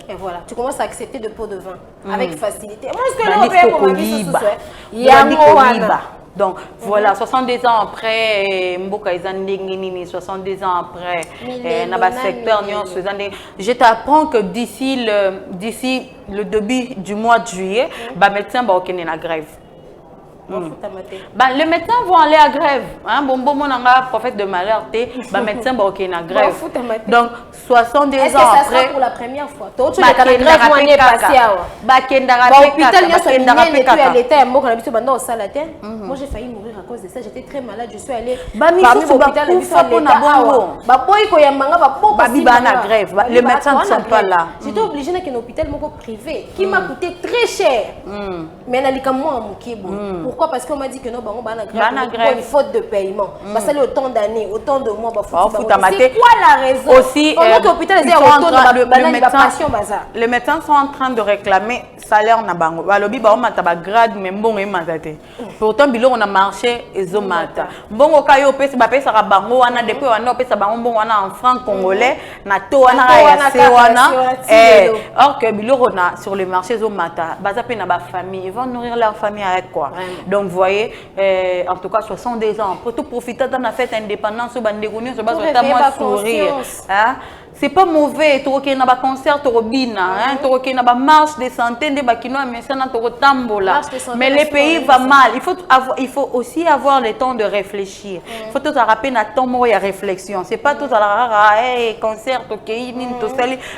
Speaker 2: Et voilà, tu commences à accepter de pots de vin avec facilité. Moi, ce que l'on fait,
Speaker 1: donc voilà, 62 ans après, Mboka Ezandengini, 62 ans après, dans le secteur, je t'apprends que d'ici le début du mois de juillet, les médecins vont aller en grève. Les médecins vont aller à grève. Prophète de malheur, les médecins vont aller en grève. Donc, 62 ans après. Est-ce que ça sera
Speaker 2: pour la première fois? Moi, j'ai failli mourir à cause de ça. J'étais très malade. Je suis allée parmi l'hôpital.
Speaker 1: Les médecins ne sont pas là.
Speaker 2: J'étais obligée d'aller à un hôpital privé qui m'a coûté très cher. Mais pourquoi? Parce qu'on m'a dit que non, on a une faute de paiement. Parce que autant d'années, autant de mois, c'est quoi la raison?
Speaker 1: Aussi, les médecins sont en train de réclamer salaire na bango. Balobi ba omata ba grade mais mbongo emazate. Pourtant bilo on a marché ezomata. Mbongo kayo pesa ba pesa ka bango wana depuis wana pesa bango mbongo wana en franc congolais na to wana ya se wana. Or que bilo on a sur le marché ezomata, baza pe na ba famille, ils vont nourrir leur famille avec quoi. Donc vous voyez en tout cas 62 ans pour tout profiter de la fête indépendance au bandegoni se base tellement sourire. Hein? C'est pas mauvais, tu as un concert, tu as une marche de santé, mais le pays va mal. Il faut aussi avoir le temps de réfléchir. Il faut tout rappeler à ton mot et à réflexion. C'est pas tout à la concert,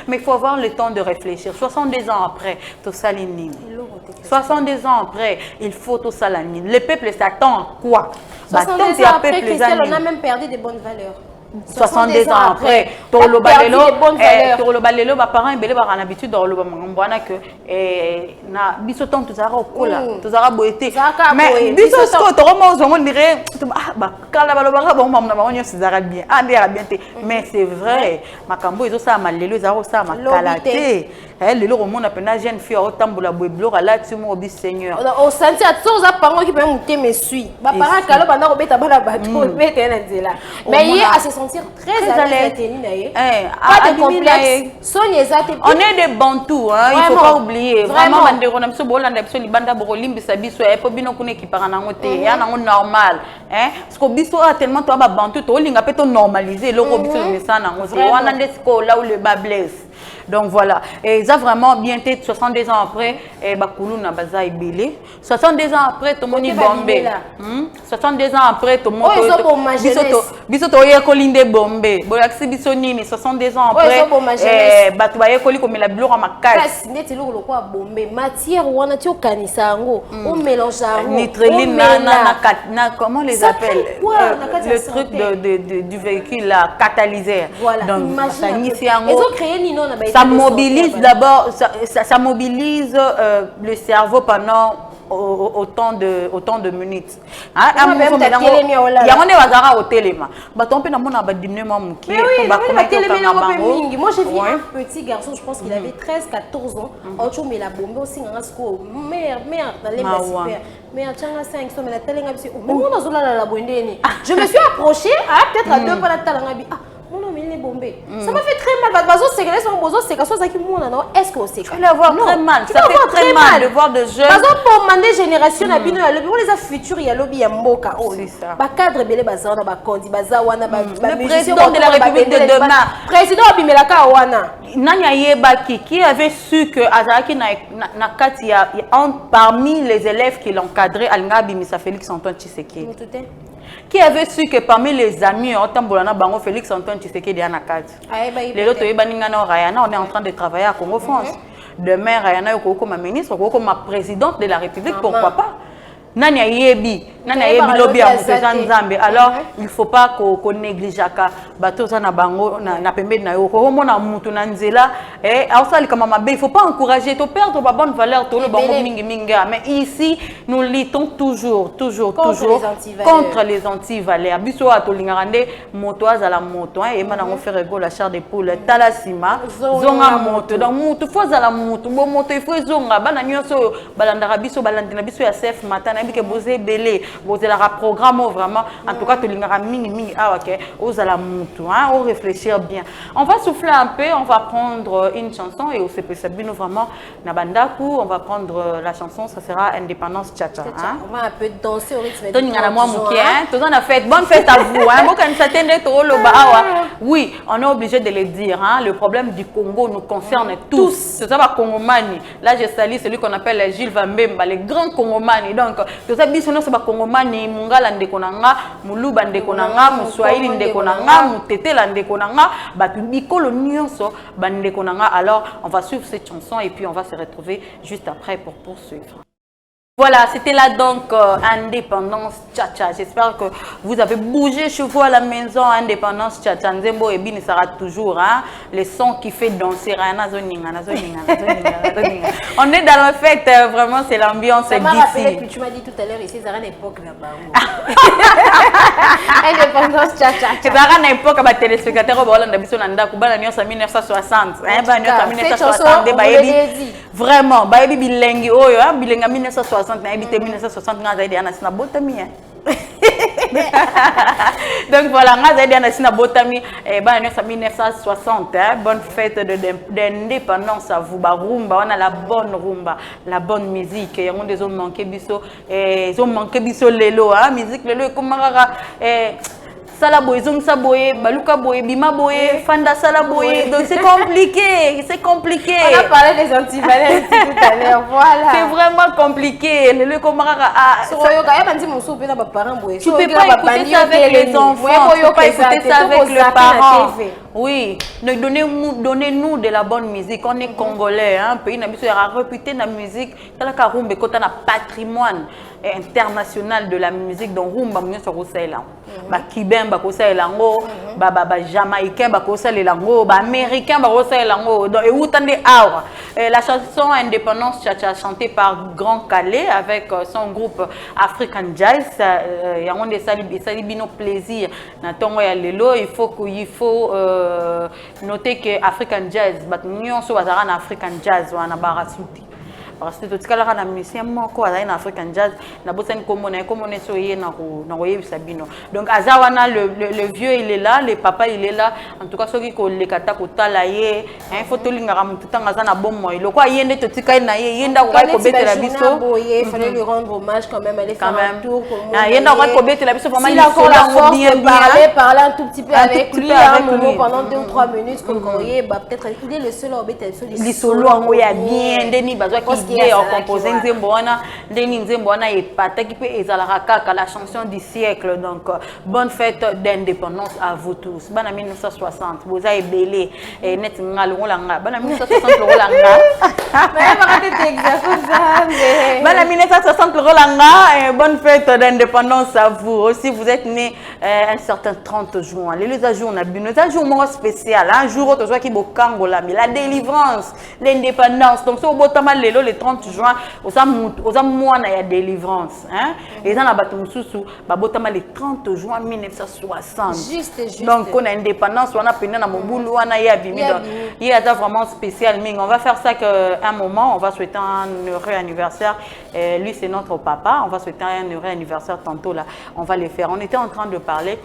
Speaker 1: mais il faut avoir le temps de réfléchir. 62 ans après, tout ça 62 ans après, il faut tout ça. Le peuple s'attend à quoi?
Speaker 2: 62 ans après, Christelle, on a même perdu des bonnes valeurs.
Speaker 1: 62 ans après, pour le balelo, mes parents ont l'habitude de que na bisoton tout ça cola, tout ça boité. Mais bisoton tout on dirait quand la balobanga bon maman on se dira bien, mais c'est vrai, makambo ils ont ça malelo ils ont ça makalaté. Le monde a peine jeune fille au tamboula boiblo à la tumo au Seigneur.
Speaker 2: Au senti à tous les parents qui peuvent monter mes suies. Mes parents quand on a obéi à bala bateau, mais il à se sentir très à l'aise. Pas de complexe. On
Speaker 1: est des bantous, hein. Il faut pas oublier. Vraiment, on a ce bolan d'absolu banda borolim bisabiso et pas bino kune qui parle en côté. Il y a un normal, hein. Ce qu'on biso a tellement toi bantou, toi linga peut normaliser. Le robiso mais ça na côté. On a des scoles là où le bas blesse. Donc voilà. Et ça vraiment bien été 62 ans après, Bakulu na baza ibili. 62 ans après, tout le monde bombé. 62 ans après, tout le monde bisoto yekolinde bombé. Bolaksi bisonini 62 ans après, batu ba yekoli komela biloko makasi.
Speaker 2: Kasi ndeti loko kwa bombé. Matière wana ti okanisa ngo, on mélange ngo.
Speaker 1: Nitrelline na comment les appelle le truc du véhicule là, catalyseur.
Speaker 2: Voilà.
Speaker 1: Donc
Speaker 2: ça
Speaker 1: mobilise d'abord, ça mobilise le cerveau pendant autant de minutes.
Speaker 2: Ah,
Speaker 1: il y a un hôtel. Moi
Speaker 2: j'ai vu un petit garçon, je pense qu'il avait 13-14 ans. Mais la bombe aussi, merde, mais à Tchanga 5, je me suis approchée, peut-être à 2 pas la talangabi. Mon homme, il est bombé. Ça m'a fait très mal. Est-ce que c'est
Speaker 1: ça fait avoir très mal. Ça fait très mal de voir de jeunes.
Speaker 2: Pour demander génération, les futurs, il y a lobby Mboka.
Speaker 1: C'est ça.
Speaker 2: Cadre belé bazar na bakondi bazawana
Speaker 1: le président de la République de demain.
Speaker 2: Président Abimelaka Wana.
Speaker 1: Nanya Yebaki qui avait su que Azaraki Nakati parmi les élèves qui l'encadraient, Alinga Bimisa Félix Antoine Tshisekedi. Qui avait su que parmi les amis, Félix Antoine Tshisekedi on est en train de travailler à Congo France. Demain, Rayana est ma ministre, ma présidente de la République, pourquoi pas? Nani yebi lobby à Nzambe. Alors il faut pas qu'on néglige ka bato za na bango na pembe na yo ko mona mutu na nzela ausali kama mabe, il faut pas encourager to perdre ba bonne valeur to le bango mingi minga, mais ici nous luttons toujours contre les anti-valeurs. Biso ato lingarande moto azala moto et mana on fait rigolo la chair de poule talasima zonga moto donc moto faut azala moto bo moto il faut zonga bana nyonso balandara biso balandina biso ya chef matin que vous avez belé, vous avez un programme vraiment, en tout cas, tu l'as mini, vous allez réfléchir bien. On va souffler un peu, on va prendre une chanson et au CP Sabino vraiment, Nabandaku, on va prendre la chanson, ça sera Indépendance Tcha-Tcha.
Speaker 2: On va un peu danser au rythme
Speaker 1: de fête. Bonne fête à vous. Oui, on est obligé de le dire. Le problème du Congo nous concerne tous. C'est ça, Congomani. Là, je salue celui qu'on appelle Gilles Vambemba, les grands Congomani. Donc, tout ça, bisono c'est Congomani, Mungala ndekonanga, Muluba ndekonanga, Muswahili ndekonanga, Mutetela ndekonanga, Batubikolo nyonso bandekonanga. Alors, on va suivre cette chanson et puis on va se retrouver juste après pour poursuivre. Voilà, c'était là donc Indépendance Tcha-Tcha. J'espère que vous avez bougé chez vous à la maison. Indépendance Tcha-Tcha. Nzembo et Bini sera toujours le son qui fait danser. On est dans la fête, vraiment, c'est l'ambiance d'ici.
Speaker 2: Tu m'as dit tout à l'heure, ici, ça a une époque là-bas. Indépendance Tcha-Tcha.
Speaker 1: C'est une époque, les téléspectateurs, on a 1960. Vraiment, bilingue, 1960. Donc voilà, bonne fête d'indépendance à vous. On a la bonne rumba, la bonne musique. Il y a des hommes manqués biso, ils ont manqué biso lelo, musique lelo comme Salaboye, Zong Saboye, Baluka Boye, Bima Boye, Fanda Salaboye. Donc c'est compliqué, c'est compliqué.
Speaker 2: On a parlé des antivalents tout à l'heure, voilà.
Speaker 1: C'est vraiment compliqué. Le Komara tu peux pas écouter ça avec les enfants, tu peux pas écouter ça avec les parents. Oui, donnez-nous de la bonne musique. On est congolais, un pays qui a réputé la musique, dans la patrimoine international de la musique. Donc rumba mnyo so kosela ba kibem ba kosela ngo ba jamaïcain ba kosela ngo ba américain ba kosela ngo donc et utande awa la chanson Indépendance Tcha-Tcha chantée par Grand Calais avec son groupe African Jazz yango de sali bino plaisir na tongo ya lelo. Il faut noter que African Jazz ba nyonso bazara na African Jazz wana barasuti parce que tout cas là musicien moko azali na African jazz na bosani komona soye na koyebisa bino donc azawana le vieux il est là le papa il est là en tout cas soki ko lekata ko tala ye hein faut to lingaka mutu tanga za na bomoi loko yende to tika na ye yenda ko betela biso
Speaker 2: il fallait lui rendre hommage quand même aller faire un tour
Speaker 1: yenda ko betela biso vraiment
Speaker 2: il a encore la force de parler un tout petit peu avec lui un moment pendant 2 ou 3 minutes comme peut-être il est le seul à betela
Speaker 1: les solo ngo ya bien ndeni bazwa ki bien en composer nzembo wana ndeni nzembo wana epata ki pe ezalaka kaka la chanson du siècle donc bonne fête d'indépendance à vous tous bana 1960 boza ebele net ngalo ngolanga bana 1960 ngolanga
Speaker 2: mais pas rater exactement ça
Speaker 1: bana 1960 ngolanga bonne fête d'indépendance à vous aussi vous êtes né un certain 30 juin les jours on a bien un jour moins spécial un jour autre soit qui bokangola mais la délivrance l'indépendance donc so botama lelo le 30 juin oza mwana ya délivrance hein et ça na bato mususu ba botama le 30 juin 1960
Speaker 2: juste
Speaker 1: donc on a indépendance on a pena na mobulu wana ya bimi donc il y a vraiment spécial mais on va faire ça que un moment on va souhaiter un heureux anniversaire lui c'est notre papa on va souhaiter un heureux anniversaire tantôt là on va le faire on était en train de parler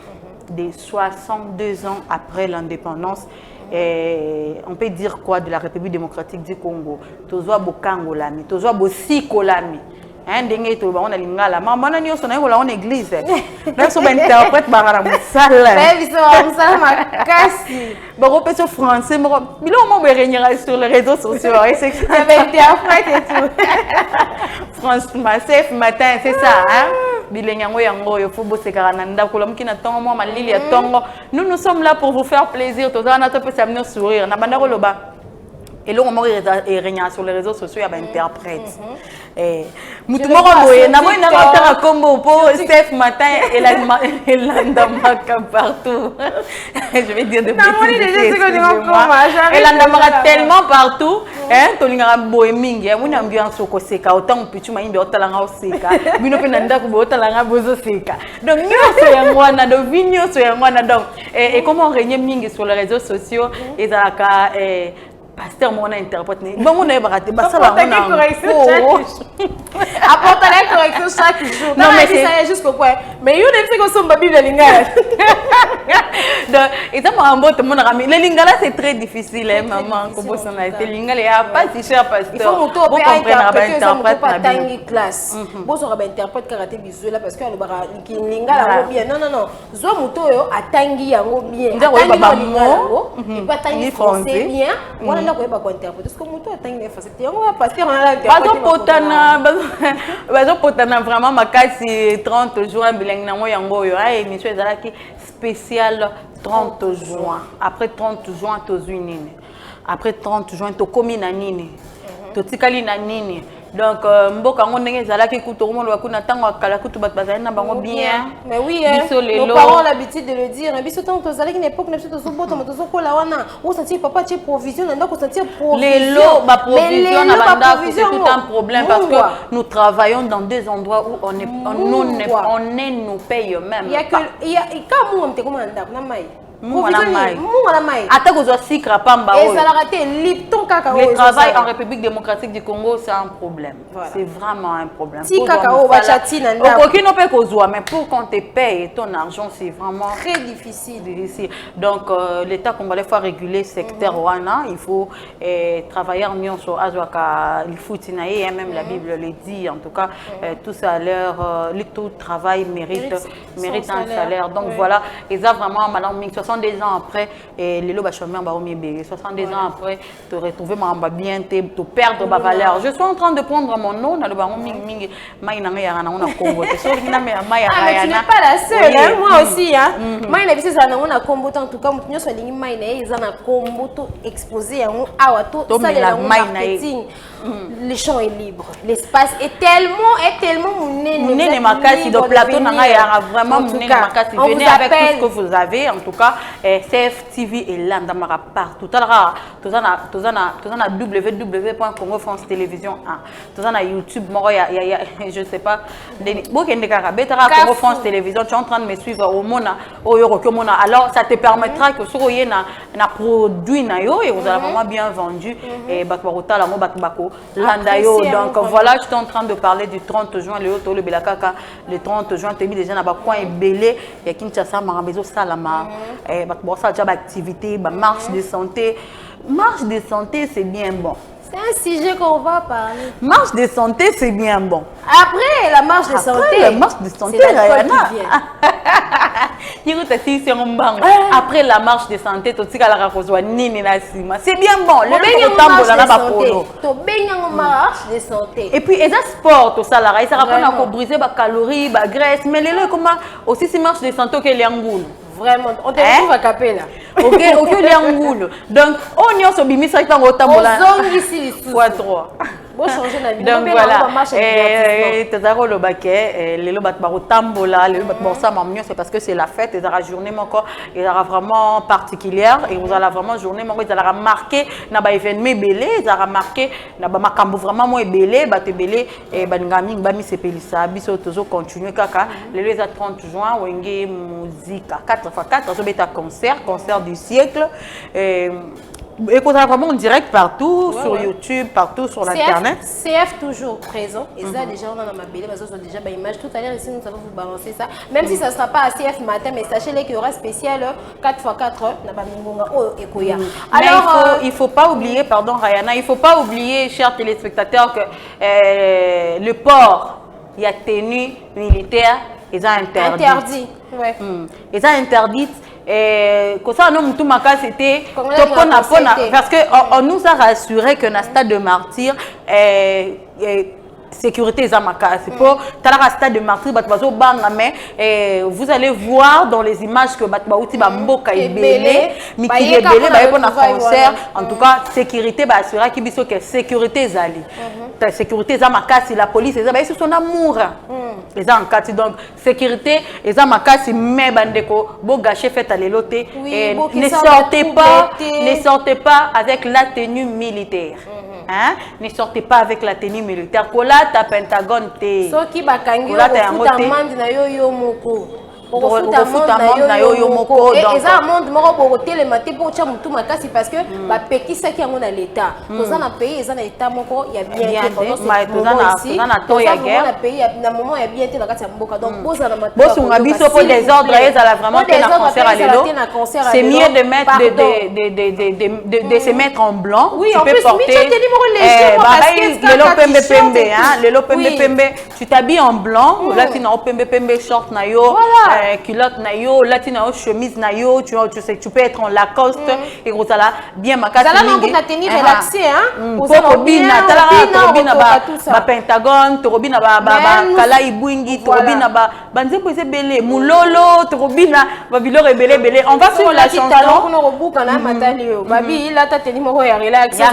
Speaker 1: des 62 ans après l'indépendance. Et on peut dire quoi de la République démocratique du Congo? Tozoa bokangolami, tozoa bosikolami. Hein, dengue to ba on a lingala. Maman na nyoso na ngola on église. Même so ba interprète ba musala.
Speaker 2: Mais biso musala makasi.
Speaker 1: Ba repétition français, bilo mo be régnera sur les réseaux sociaux. C'est ça.
Speaker 2: Interprète et tout.
Speaker 1: France Massef matin, c'est ça hein. Bilenyango yango yo fubo sekarana ndakula mukina tongo mo malili ya tongo. Nous sommes là pour vous faire plaisir. Toza na to peut s'amener sourire. Na banda loba. Et là, on m'a régné sur les réseaux sociaux, il y a un interprète. Mutu moko boye na moi na ngata kombo po Steph matin et la ndamaka partout. Je vais dire de bêtises. Et la ndamaka tellement partout, hein, to lingara boye mingi, ya muna ambiance ko seka autant pichu maimbe otalanga oseka. Bino pe nanda ko otalanga bozo seka. Donc nyoso ya ngwana do vinyoso ya ngwana donc et comment régner mingi sur les réseaux sociaux et zaka pasteur mon interprète bon on est baraté bah ça va on
Speaker 2: apporte la correction chaque jour non mais c'est juste pourquoi mais you ne sais que son bible lingala
Speaker 1: donc et ça m'a embêté mon ami les lingala c'est très difficile hein maman comment ça a été lingala il y a pas si cher pasteur
Speaker 2: il faut moto pour interpréter pas tangi classe bon ça va interprète karaté visuel là parce que le bara lingala bien non zo moto yo atangi yango bien
Speaker 1: atangi yango
Speaker 2: il pas tangi français bien on a quoi pas interpréter parce que moto atangi les français yango pasteur on a
Speaker 1: bazo potana vraiment makasi 30 juin bilingue nango yango yo ay émission ezalaki spécial 30 juin après 30 juin tozwi nini après 30 juin tokomi na nini totikali na nini donc mboka ngo ndenge ezalaki kuto mo lo kuna tango akala kutu bat bazali na bango bien
Speaker 2: mais oui nos parents ont l'habitude de le dire biso tango tozalaki na époque na biso tozobota moto zokola wana on sentir papa tu provision nda ko sentir provision
Speaker 1: ba provision na banda c'est tout un problème parce que nous travaillons dans des endroits où on nous paye même
Speaker 2: il y a que il y a quand moi on te commande na mai
Speaker 1: Attends que je suis crapamba.
Speaker 2: Le
Speaker 1: travail en République démocratique du Congo, c'est un problème. Voilà. C'est vraiment un problème. Mais pour qu'on te paye ton argent, c'est vraiment
Speaker 2: très difficile.
Speaker 1: Donc, l'État congolais faut réguler le secteur Wana. Il faut travailler en union sur Azwaka, il faut tinailler, même la Bible le dit. En tout cas, tout salaire, tout travail mérite un salaire. Donc voilà, et ça vraiment, madame 62 ans après, les lots bachemins baromier bébé. 62 ans après, te retrouver ma bien, te perdre ma valeur. Je suis en train de prendre mon nom dans le baron ming maïna yana on a Congo.
Speaker 2: Mais tu n'es pas la seule, hein? Moi aussi, hein. Maïna bisi ça na on a Congo en tout cas, nous sommes les maïna ils en a Congo tout exposé en awato ça le marketing. Le champ est libre, l'espace est tellement
Speaker 1: mouné makasi de plateau na ya vraiment mouné makasi venez avec tout ce que vous avez en tout cas CFTV et là dans ma partout tout ça na www.congofrance télévision 1 tout ça na YouTube moi je sais pas Congo France télévision tu es en train de me suivre au mona alors ça te permettra que sur na produit na yo et vous allez vraiment bien vendu et bakota la mo bakbako landa yo donc voilà je suis en train de parler du 30 juin le belakaka le 30 juin tu déjà na ba coin belé et Kinshasa marambezo salama et bakbosa déjà activité marche de santé c'est bien bon.
Speaker 2: C'est un sujet qu'on va parler.
Speaker 1: Marche de santé, c'est bien bon.
Speaker 2: Après la marche de santé,
Speaker 1: après la marche de santé, c'est bien bon.
Speaker 2: Marche de santé.
Speaker 1: Et puis, il y a sport, tout ça, il s'agit de briser les calories, la graisse, mais les comment aussi si marche de santé que les angoules.
Speaker 2: Vraiment, on te retrouve à Capella.
Speaker 1: Ok, Liangoul. Donc, on y a ce bimi, ça on
Speaker 2: ici,
Speaker 1: fois 3.
Speaker 2: Bon, changer la vie.
Speaker 1: Donc voilà, Tezaro le baquet, les lobat baro tambola, les lobat borsa mamnio, c'est parce que c'est la fête, et la journée encore, il y aura vraiment particulière, et vous allez vraiment journée, il allera marqué, n'a pas événement belé, il allera marqué, n'a pas macambo vraiment moins belé, batte belé, et bangaming, bami se pelissa, biso toujours continuer kaka, les 30 juin, wenge musique, 4x4, on a concert du siècle. Écoutez vraiment en direct partout, sur YouTube, partout sur l'internet.
Speaker 2: CF toujours présent. Et ça, déjà, on a ma belle, parce que déjà, image tout à l'heure, ici, nous allons vous balancer ça. Même si ça ne sera pas à CF matin, mais sachez qu'il y aura spécial 4x4.
Speaker 1: Alors, il ne faut pas oublier, pardon, Rayana, il ne faut pas oublier, chers téléspectateurs, que le port, il y a tenue militaire, ils ont interdit.
Speaker 2: Ouais.
Speaker 1: Ils ont interdit. Et comme ça, nous, tout maca, c'était parce qu'on nous a rassuré que dans le stade de martyr, sécurité Zamaka. C'est pour le stade de martyr, vous allez voir dans les images que Batbaouti Bamboka est belé, Miki est belé, concert. En tout cas, sécurité va assurer qu'il y a sécurité Zali. La sécurité Zamaka, c'est la police, c'est son amour. Donc, sécurité, Zamaka, c'est mes bandeko, beau gâché fait à l'éloté. Ne sortez pas avec la tenue militaire. Hein? Ne sortez pas avec la tenue militaire. Kola ta Pentagone te.
Speaker 2: So ki bakangi amande na yo moko. Et ça amende moko pour télématé pour tcha mutu makasi parce que ba pekisa ki yango na l'état. Toza na pays eza na état moko ya bien te
Speaker 1: toza na to ya guerre.
Speaker 2: Na pays na moment ya bien te na kati ya mboka. Donc boza na matin.
Speaker 1: Bosunga biso pour des ordres ezala vraiment que na concert à l'élo. C'est mieux de mettre de se mettre en blanc.
Speaker 2: Oui, en plus
Speaker 1: tu t'habilles en blanc, là tu n'as pembe short na yo, culotte na yo, là tu n'as chemise na yo, tu sais tu peux être en Lacoste et gros ça là bien makasi.
Speaker 2: Ça là non pour tenir relaxé hein.
Speaker 1: Pour robina, ba Pentagone, to robina ba kala ibwingi, to robina ba banze poser belé, mulolo, to robina ba bilore belé. On va sur la chanson.
Speaker 2: Babi là ta tenir moko ya relax.
Speaker 1: Ya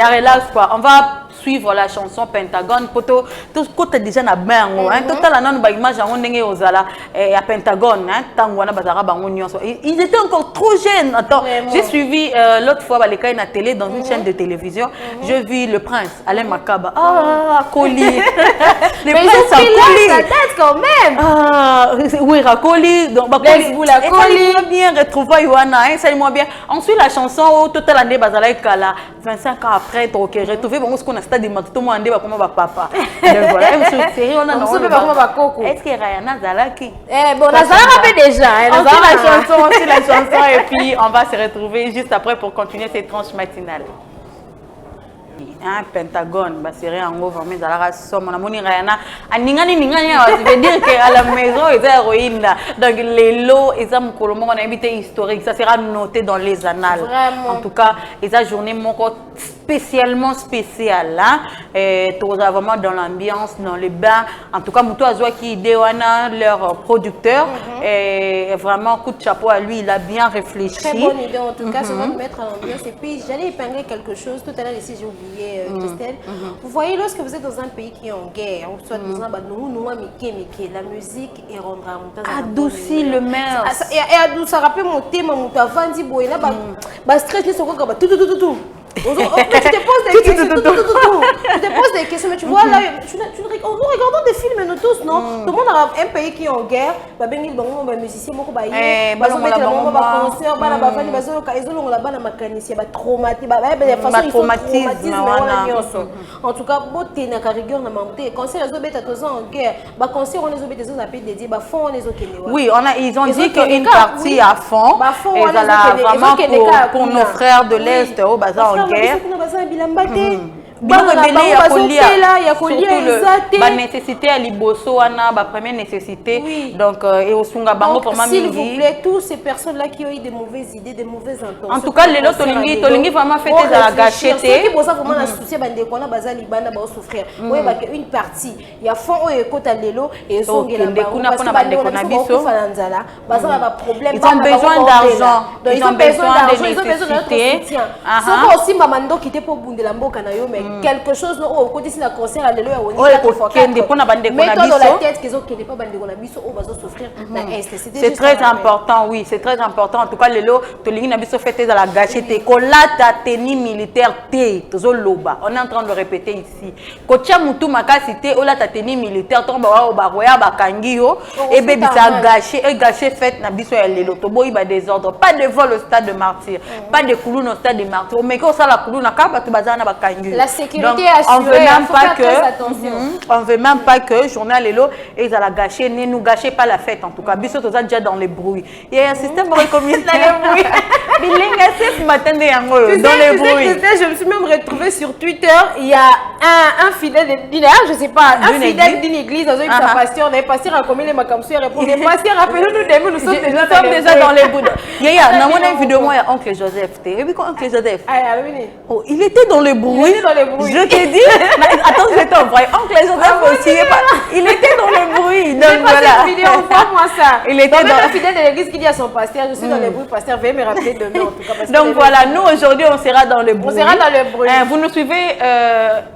Speaker 1: relax quoi. On va suivre la chanson Pentagone poto tout côté déjà na bango hein total na ba image en ndenge ozala à Pentagone hein tango wana bazara bango nyonso ils étaient encore trop jeunes. Attends, j'ai suivi l'autre fois les cas na télé dans une chaîne de télévision, j'ai vu le prince Alain Makaba Koli
Speaker 2: le prince Koli sa tête quand même
Speaker 1: oui Koli donc Koli bien retrouver wana hein ça moi bien ensuite la chanson au total ande bazala kala 25 ans après to retrouver bon ce qu'on a stade de tout le monde va comme papa donc voilà série on a est-ce que Rayana Zalaki
Speaker 2: bon la Zalaki déjà
Speaker 1: la chanson et puis on va se retrouver juste après pour continuer cette tranche matinale. Un Pentagone, bah c'est rien en gros vraiment dans la somme on a moni Rayana ningani ça veut dire que à la maison ils est héroïne donc les lots ils ont colombo on a invité historique ça sera noté dans les annales.
Speaker 2: Vraiment.
Speaker 1: En tout cas ils a journée mon spécialement spécial. Hein? Tu es vraiment dans l'ambiance, dans les bains. En tout cas, Moutou Azoua qui est leur producteur. Et vraiment, coup de chapeau à lui, il a bien réfléchi.
Speaker 2: Très bonne idée en tout cas, ça va nous mettre à l'ambiance. Et puis, j'allais épingler quelque chose. Tout à l'heure, ici, j'ai oublié, Christelle. Vous voyez, lorsque vous êtes dans un pays qui est en guerre, soit dans un la musique et rendra
Speaker 1: adoucit le maire.
Speaker 2: Et adoucit, rappelle mon thème, mon tavandi, boy, là, stress, tout. Tu te poses des questions, mais tu vois là, nous regardons des films, nous tous, non? Tout le monde a un pays qui est en guerre, musicien, en tout cas,
Speaker 1: oui, ils ont dit qu'une partie à fond, vraiment pour nos frères de l'Est au bazar en guerre. Nécessité à Liboso, la première nécessité. Donc, et au Sunga Bango pour ma
Speaker 2: s'il vous plaît, tous ces personnes-là qui ont eu des mauvaises idées, des mauvaises intentions.
Speaker 1: En tout cas, les lots, Tolingi vraiment fait des gâchettes.
Speaker 2: Ceux qui ont vraiment la souci, qu'on a bazar Libana, va souffrir. Oui, une partie. Il y a fond et côté à l'élo et ils ont problème.
Speaker 1: Ils ont besoin d'argent. Ils ont besoin de nécessité.
Speaker 2: C'est aussi Mamando qui était pour Bundelambo Kanayo, mais quelque chose au côté de la concert à l'élo dans la tête qu'ils ont pas souffrir.
Speaker 1: C'est très important, oui, c'est très important. En tout cas, l'élo, Tolingi n'a pas fait à la gâchette. Kolata tenue militaire T, Tozoloba. On est en train de répéter ici. Kocha Moutou Makasité, Ola ta tenue militaire, Tomba Obaroya Bakangio, et bébé ça gâché fait na biso ya l'élo. Tobo iba désordre. Pas de vol au stade de martyr, pas de coulou au stade de martyr. Mais quand ça la coulou na kaba tu bazana Bakangio.
Speaker 2: La sécurité est assurée.
Speaker 1: On veut même pas que journal l'élo et ça la gâché, ne nous gâchez pas la fête en tout cas. Biso toza déjà dans les bruits. Il y a un système de communication dans les bruits. Bilinga c'est matin dans les bruits.
Speaker 2: Je me suis même retrouvée sur Twitter. Il y a un fidèle d'une je sais pas, un fidèle d'une église dans une pasteur, les pasteurs a commis les macamsous répondent. Les pasteurs rappelez-nous nous sommes
Speaker 1: déjà dans les bruits. Il y a une vidéo moi oncle Joseph. Et puis quand oncle Joseph. Oh, il était dans les bruits. Je te dis. Attends, je t'envoie. Oncle Joseph aussi. Il était dans les bruits. Donc voilà.
Speaker 2: Vidéo, envoie-moi ça. Il était dans le fidèle de l'église qui dit à son pasteur, je suis dans les bruits, pasteur, veuillez me rappeler demain en tout cas.
Speaker 1: Donc voilà, nous aujourd'hui on sera dans le bruit.
Speaker 2: On sera dans le bruit.
Speaker 1: Vous nous suivez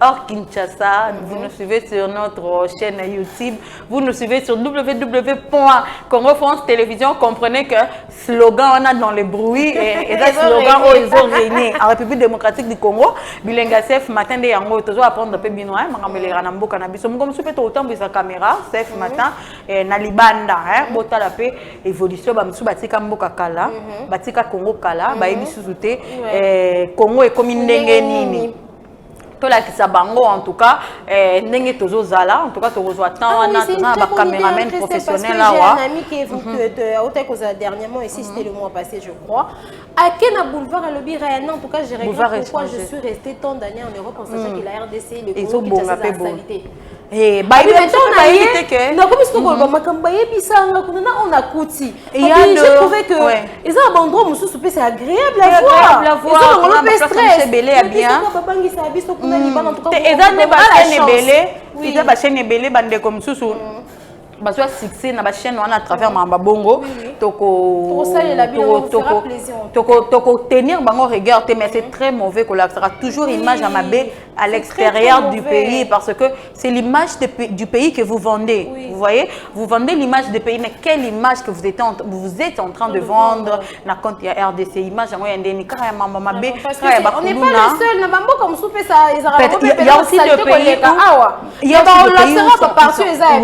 Speaker 1: hors Kinshasa, vous nous suivez sur notre chaîne YouTube, vous nous suivez sur www.Congo France Télévision. Comprenez que slogan on a dans le bruit et ça slogan où ils ont régné en République démocratique du Congo. Bilinga Sef matin de yango toujours apprendre un peu binois, mangamelera na mboka na biso. Comme super autant de sa caméra, Sef matin na libanda bota la paix évolution ba msu batika mboka kala batika Congo kala ba ebisusu te Congo est comme ndenge nini to la kisabango en tout cas ndenge tozo zala en tout cas to reçoit tant on a ba caméraman professionnel là
Speaker 2: wa. J'ai un ami qui est venu dernièrement ici, c'était le mois passé je crois. À Kena Boulevard à Lobby Rayana, en tout cas, je regrette pourquoi je suis restée tant d'années en Europe en sachant que la RDC, le Congo, qui a sa salité.
Speaker 1: Et bah il
Speaker 2: maintenant on a eu donc comme ce qu'on makambaye bisanga on a kuti et j'ai trouvé que ils ont un endroit où c'est agréable à voir ils ont un peu stress
Speaker 1: bien
Speaker 2: babangi ça biso kuna libana en tout cas
Speaker 1: et ça ne pas chaîne belé ils ont chaîne belé bande comme susu parce que succès na ba chaîne on a travers mamba bongo toko tenir bango regard mais c'est très mauvais que là sera toujours image à mabé à l'extérieur du pays parce que c'est l'image du pays que vous vendez. Vous voyez, vous vendez l'image du pays mais quelle image que vous êtes en train de vendre na compte ya RDC image à moi ndeni kara mamba mabé
Speaker 2: on n'est pas le seul na bambo comme soupe ça
Speaker 1: il y a aussi le pays
Speaker 2: il y a partout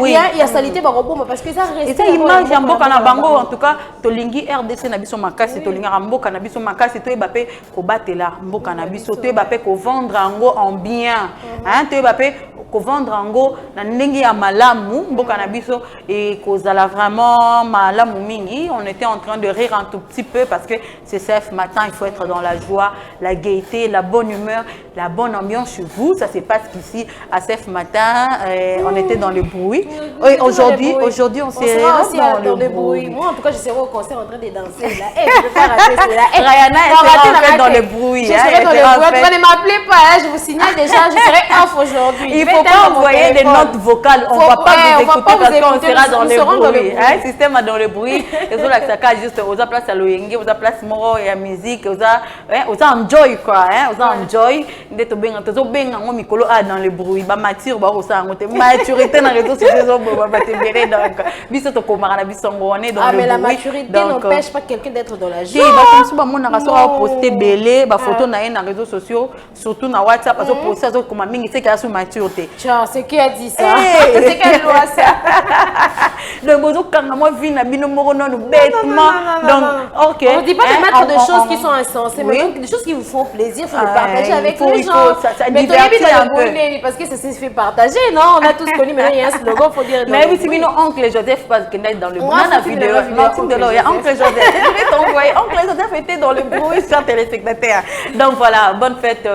Speaker 2: il y a salité parce que ça reste
Speaker 1: image ya mboka na bango en tout cas tolingi RDC na biso makasi tolinga mboka na biso makasi to ebapé ko batela mboka na biso to ebapé ko vendre ango en bien hein to ebapé ko vendre ango na ndenge ya malamu mboka na biso et kozala vraiment malamu mingi. On était en train de rire un tout petit peu parce que c'est CF matin, il faut être dans la joie, la gaieté, la bonne humeur, la bonne ambiance chez vous. Ça se passe qu'ici à CF matin on était dans le bruit. Aujourd'hui on sera
Speaker 2: dans le bruit. Moi en tout cas je serai au concert en train de danser là. Je ne peux pas rater cela.
Speaker 1: Rihanna, elle sera en fait dans le bruit.
Speaker 2: Je serai dans le bruit. Tu ne m'appelez pas, je vous signale déjà, je serai off aujourd'hui.
Speaker 1: Il ne faut pas envoyer des notes vocales. On ne va pas vous écouter parce qu'on sera dans le bruit. Le système est dans le bruit. Et sur la saccade, juste, on a place à l'oyenge, on a place moro et à musique, on a enjoy quoi. On a enjoy. D'être bien, on mikolo a dans le bruit. Ba mature, ba osa, on te maturité dans les réseaux sociaux, ba te bérer donc. Biso to komara biso on est dans le bruit.
Speaker 2: Mais la maturité n'empêche pas quelqu'un d'être dans la joie.
Speaker 1: Ba comme ça, ba mon na poster belé, ba photo na dans les réseaux sociaux, surtout na WhatsApp, parce que poster ça comme mingi c'est qu'il y a sous maturité.
Speaker 2: Tiens, c'est qui a dit ça? C'est quelle loi ça?
Speaker 1: Donc bozo kanga moi vie na bino moko non bêtement. Donc OK.
Speaker 2: On dit pas de mettre des choses qui sont insensées, mais des choses qui vous font plaisir, faut le partager avec les gens.
Speaker 1: Ça divertit un peu.
Speaker 2: Parce que ça s'est fait partager, non? On a tous connu, maintenant il y a un slogan, il faut dire.
Speaker 1: Mais oui, c'est bien oncle Joseph parce qu'il est dans le bruit. La vidéo, Martine Delors, il y a oncle Joseph. Je vais t'envoyer. Oncle Joseph était dans le bruit, chers téléspectateurs. Donc voilà, bonne fête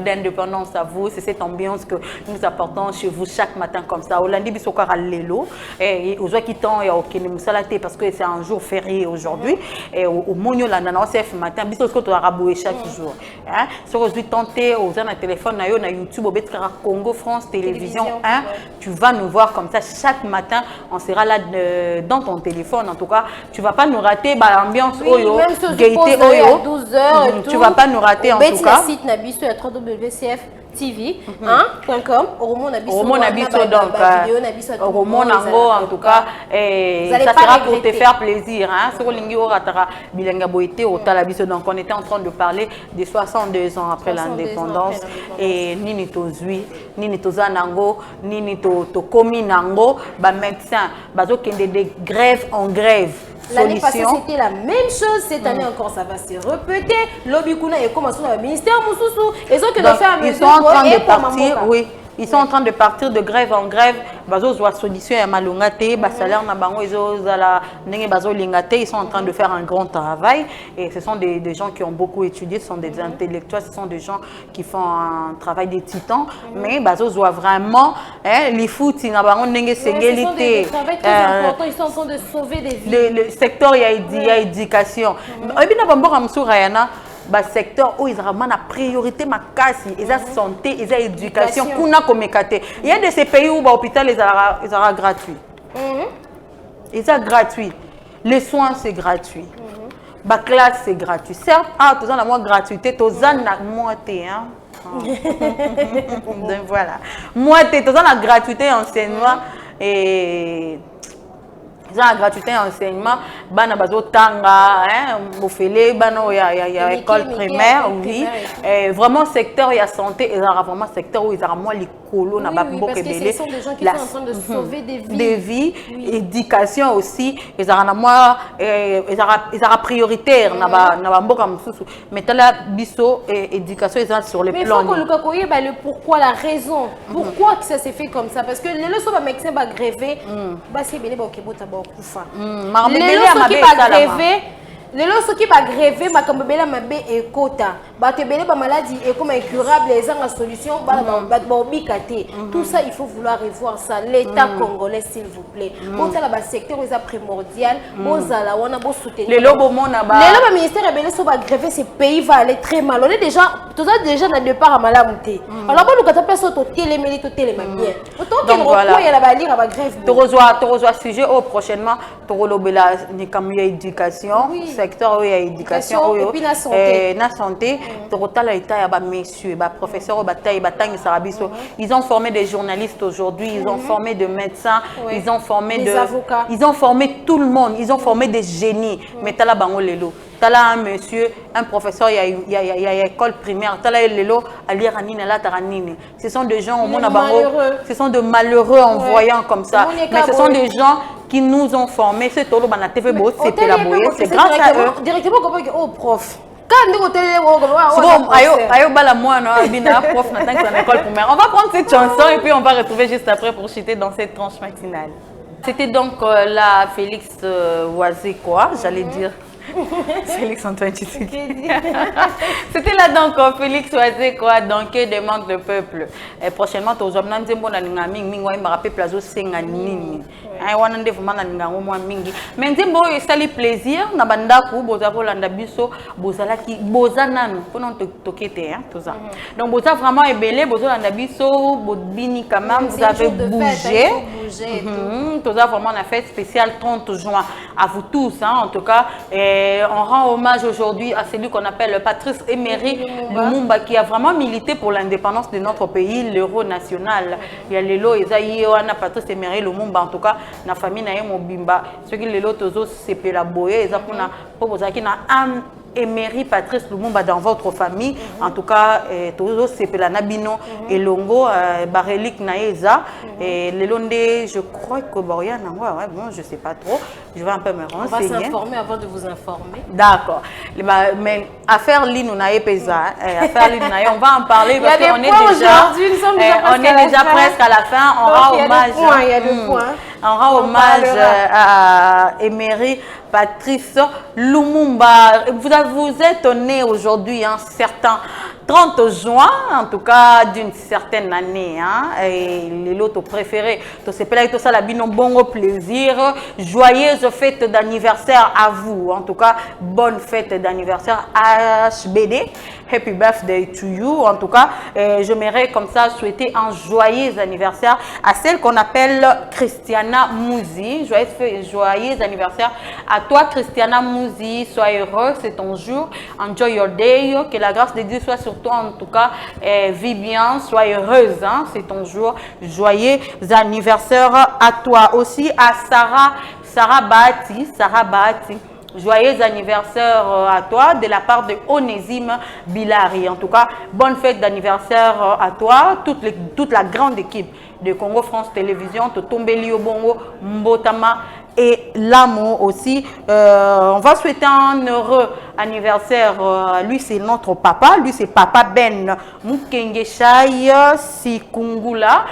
Speaker 1: d'indépendance à vous. C'est cette ambiance que nous apportons chez vous chaque matin comme ça. Au lundi, bisokar à l'élo. Et aux gens qui t'ont, il y a aucun moussalate parce que c'est un jour férié aujourd'hui. Et au Monio, là, dans le matin, bisokar tu as raboué chaque jour. Si aujourd'hui tenter aux gens à téléphone, na YouTube, au Congo, France, Télévision 1, tu vas nous voir comme ça chaque matin. On sera là dans ton téléphone. En tout cas, tu ne vas pas nous rater l'ambiance Oyo, Gaïté Oyo.
Speaker 2: 12h.
Speaker 1: Tu ne vas pas nous rater en tout cas.
Speaker 2: Le site Nabiso à www.cftv.com. Romo Nabiso
Speaker 1: donc Romo Nango en tout cas. Ça sera pour te faire plaisir. Donc on était en train de parler des 62 ans après l'indépendance. Et Nini Tozui, Nini Tozanango, Nini Tokomi Nango, médecin, des grèves en grève.
Speaker 2: L'année passée, c'était la même chose. Cette année encore, ça va se répéter. L'Obikuna est commencé dans le ministère Moussoussou. Ils
Speaker 1: sont en train de partir, oui. Ils sont en train de partir de grève en grève. Bazo zoa solution ya malongate, ba salaire na bango ezo zala ndenge bazo lingate, ils sont en train de faire un grand travail et ce sont des gens qui ont beaucoup étudié, ce sont des intellectuels, ce sont des gens qui font un travail des titans, mais bazo zoa vraiment les fouti na bango ndenge sengelité.
Speaker 2: C'est travail très important, ils sont en train de sauver des vies.
Speaker 1: Le secteur il y a éducation. Ebina bambora msurayana ba secteur où ils ont la priorité ma casse, ils ont santé, ils ont éducation, kuna komekate. Il y a de ces pays où l'hôpital ils sont gratuit. Ils sont gratuits. Les soins c'est gratuit. La classe c'est gratuit. Certes, tout ça la moins gratuité, tout ça na moitié hein. Donc voilà. Moitié, tout ça la gratuité enseignement et la gratuité enseignement, bana bazo tanga, mofele, bana ya école primaire, oui. Vraiment secteur il y a santé, il y a vraiment secteur où il y a moins les colos,
Speaker 2: parce que ce sont des gens qui sont en train de sauver des vies.
Speaker 1: Des vies, éducation aussi, il y a moins, il y a prioritaire, na ba mboka msusu. Mais la biso éducation ils sont sur les plans.
Speaker 2: Mais il faut que le pourquoi, la raison, pourquoi que ça s'est fait comme ça, parce que les leçons de médecin va gréver, bah c'est bien les qui va gréver ma kambela mabe et kota ba te belé ba maladie et comme incurable les gens la solution ba bikate tout ça il faut vouloir revoir ça l'état congolais s'il vous plaît bon ça la secteur est primordial bon ça la wana bo soutenir
Speaker 1: les lobo mona ba
Speaker 2: les lobo ministère belé so ba gréver ce pays va aller très mal on est déjà tout ça déjà na départ à malamuté alors bon nous quand personne to téléméli to téléma bien autant que recours il y a la ba lire ba grève
Speaker 1: to rejoindre sujet au prochainement to relobela ni comme éducation secteur où il y a éducation
Speaker 2: et puis la santé
Speaker 1: na santé totala état ya ba messieurs ba professeurs bataille batang sarabiso ils ont formé des journalistes aujourd'hui ils ont formé des médecins ils ont formé
Speaker 2: des avocats
Speaker 1: ils ont formé tout le monde ils ont formé des génies mais tala bango lelo tala un monsieur un professeur il y a école primaire tala lelo alira nini la taranini ce sont des gens au monde bango ce sont de malheureux en voyant comme ça mais ce sont des gens qui nous ont formés c'est tolo bana TV bo c'était la boye c'est grâce à eux
Speaker 2: directement comme oh prof
Speaker 1: on va prendre cette chanson et puis on va retrouver juste après pour chuter dans cette tranche matinale. C'était donc la Félix Oisé quoi, j'allais dire. Félix Antoine Tshisekedi. C'était là donc Félix Oisé quoi, donc demande le peuple. Et prochainement, tu vas me dire que tu vas me plazo senganini. Ai wana ndefu mana ningango mwa mingi. Mais nzimbo esali plaisir na bandaku boza kolanda biso bozala ki boza nanu pona tokete hein tout ça. Donc boza vraiment ebele boza landa biso bobini quand même vous avez bougé. Tout ça vraiment la fête spéciale 30 juin à vous tous hein en tout cas on rend hommage aujourd'hui à celui qu'on appelle Patrice Emery Lumumba qui a vraiment milité pour l'indépendance de notre pays, l'euro national. Il y a lelo ezaïe wana Patrice Emery Lumumba en tout cas na famille na ye mobimba ceux qui lelo tozo sepela boye eza pona po bozaki na âme Emery Patrice Lumumba dans votre famille en tout cas tozo sepela na bino elongo barelik na eza et lelonde je crois que boya na ouais bon je sais pas trop je vais un peu me renseigner.
Speaker 2: On va s'informer avant de vous informer.
Speaker 1: D'accord. Mais affaire Linou na epeza affaire Linou na on va en parler parce qu'on est déjà presque à la fin on rend hommage
Speaker 2: il y a des points.
Speaker 1: On rend hommage à Emery Patrice Lumumba. Vous êtes né aujourd'hui, hein, certains 30 juin, en tout cas d'une certaine année. Hein, et les lots préférés. C'est tout ça, la bino bon plaisir. Joyeuse fête d'anniversaire à vous. En tout cas, bonne fête d'anniversaire HBD. Happy birthday to you. En tout cas, j'aimerais comme ça souhaiter un joyeux anniversaire à celle qu'on appelle Christiana Mouzi. Joyeux anniversaire à toi, Christiana Mouzi. Sois heureux, c'est ton jour. Enjoy your day. Que la grâce de Dieu soit sur toi. En tout cas, vis bien, sois heureuse. Hein, c'est ton jour. Joyeux anniversaire à toi aussi. À Sarah Bahati. Joyeux anniversaire à toi de la part de Onésime Bilari. En tout cas, bonne fête d'anniversaire à toi, toute la grande équipe de Congo France Télévision, Totombeli Obongo, Mbotama et Lamo aussi. On va souhaiter un heureux anniversaire. Lui, c'est notre papa. Lui, c'est Papa Ben Mukengeshai Sikungula.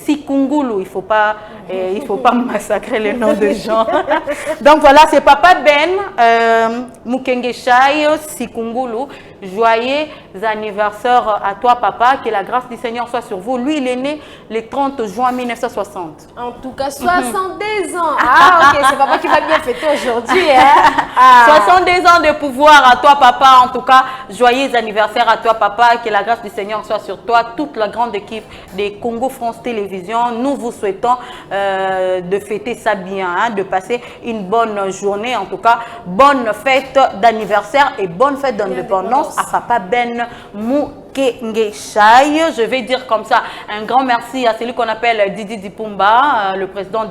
Speaker 1: Sikungulu, il faut pas massacrer les noms de gens. Donc voilà, c'est Papa Ben Mukengeshai Sikungulu. Joyeux anniversaire à toi, papa. Que la grâce du Seigneur soit sur vous. Lui, il est né le 30 juin 1960.
Speaker 2: En tout cas, 62 ans. Ah, ok, c'est papa qui va bien fêter aujourd'hui. Hein?
Speaker 1: 62 ans de pouvoir à toi, papa. En tout cas, joyeux anniversaire à toi, papa. Que la grâce du Seigneur soit sur toi. Toute la grande équipe des Congo France Télévision. Nous vous souhaitons de fêter ça bien, hein, de passer une bonne journée. En tout cas, bonne fête d'anniversaire et bonne fête d'indépendance à Papa Ben Mukengeshai. Je vais dire comme ça un grand merci à celui qu'on appelle Didi Dipumba, le président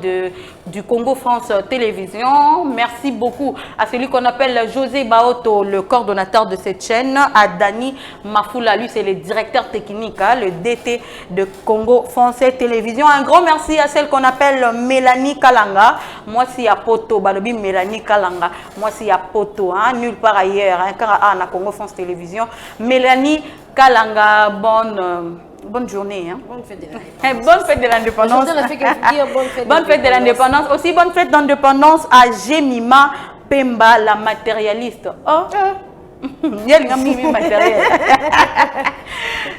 Speaker 1: du Congo France Télévision. Merci beaucoup à celui qu'on appelle José Baoto, le coordonnateur de cette chaîne. À Dani Mafoula, lui c'est le directeur technique, hein, le DT de Congo Français Télévision. Un grand merci à celle qu'on appelle Mélanie Kalanga. Moi si à Poto, Balobi Mélanie Kalanga. Moi si à Poto, hein, nulle part ailleurs, hein, car à Congo France Télévision. Mélanie Kalanga, bonne journée. Hein.
Speaker 2: Bonne fête de l'indépendance.
Speaker 1: Bonne fête de l'indépendance. Bonne fête de l'indépendance. Aussi bonne fête d'indépendance à Jemima Pemba, la matérialiste. Oh. Il y a matériel.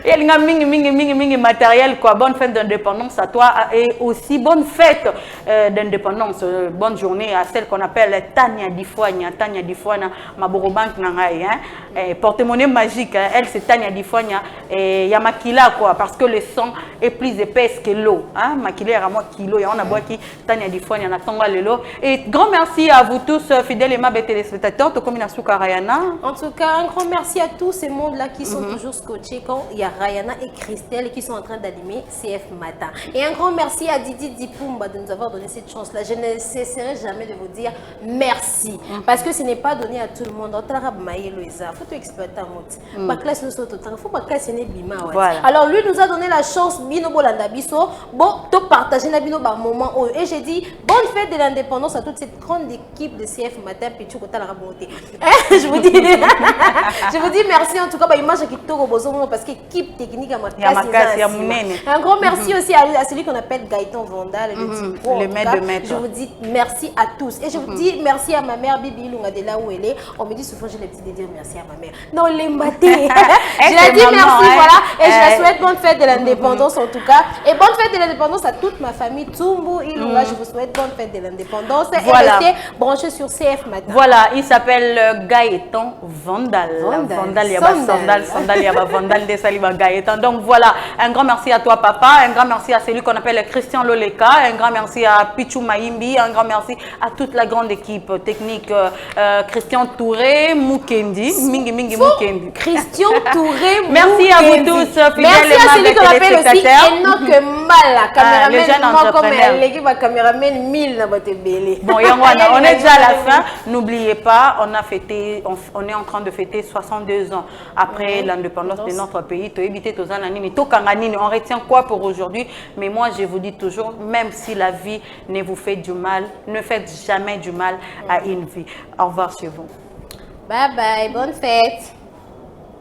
Speaker 1: Il y a mingi matériel quoi. Bonne fête d'indépendance à toi et aussi bonne fête d'indépendance. Bonne journée à celle qu'on appelle Tania Difoigna. Tania Difoigna, ma borobank nangai. Porte-monnaie magique. Hein. Elle c'est Tania Difoigna. Et il y a Makila quoi parce que le sang est plus épaisse que l'eau. Hein. Makila est à moi kilo. Il y a on a bois qui Tania Difoigna na tonga lelo. Et grand merci à vous tous fidèles et amables téléspectateurs. To comme Nasuka Rayana.
Speaker 2: En tout cas, un grand merci à tous ces mondes-là qui sont toujours scotchés quand il y a Rayana et Christelle qui sont en train d'animer CF Matin. Et un grand merci à Didi Dipumba de nous avoir donné cette chance-là. Je ne cesserai jamais de vous dire merci. Parce que ce n'est pas donné à tout le monde. Il faut exploiter un mot. Ma classe nous saute autant. Il faut ma classe n'est bima. Alors lui nous a donné la chance, Bino Bolanda Biso, bon, de partager la Bino par moment. Et j'ai dit, bonne fête de l'indépendance à toute cette grande équipe de CF Matin. Puis tu la bonté. Je vous dis déjà. Je vous dis merci en tout cas. Image qui tourne parce que l'équipe technique un grand merci aussi à celui qu'on appelle Gaëtan Vandal, le maître de maître. Je vous dis merci à tous. Et je vous dis merci à ma mère Bibi Lunga de là où elle est. On me dit souvent, j'ai l'habitude de dire merci à ma mère. Non, les matés. Je la dis merci, voilà. Et je la souhaite bonne fête de l'indépendance en tout cas. Et bonne fête de l'indépendance à toute ma famille. Tumbu, Ilunga, je vous souhaite bonne fête de l'indépendance. Voilà. Et restez branchés sur CF Matin.
Speaker 1: Voilà, il s'appelle Gaëtan Vandal. Vandal, il y a pas Sandal, il y a pas Vandal de Saliba Gaëtan. Donc voilà, un grand merci à toi papa, un grand merci à celui qu'on appelle Christian Loleka, un grand merci à Pichou Maïmbi, un grand merci à toute la grande équipe technique, Christian Touré, Mukendi, Mingi Mukendi.
Speaker 2: Christian Touré,
Speaker 1: merci à vous tous, fidèles
Speaker 2: merci à celui qu'on appelle aussi Enoch Mala, caméraman, comme l'équipe va caméraman 1000 dans votre belé.
Speaker 1: Bon, on est déjà à la fin. N'oubliez pas, on est en train de fêter 62 ans après l'indépendance de notre pays. On retient quoi pour aujourd'hui? Mais moi, je vous dis toujours, même si la vie ne vous fait du mal, ne faites jamais du mal à une vie. Au revoir chez vous.
Speaker 2: Bye bye, bonne fête.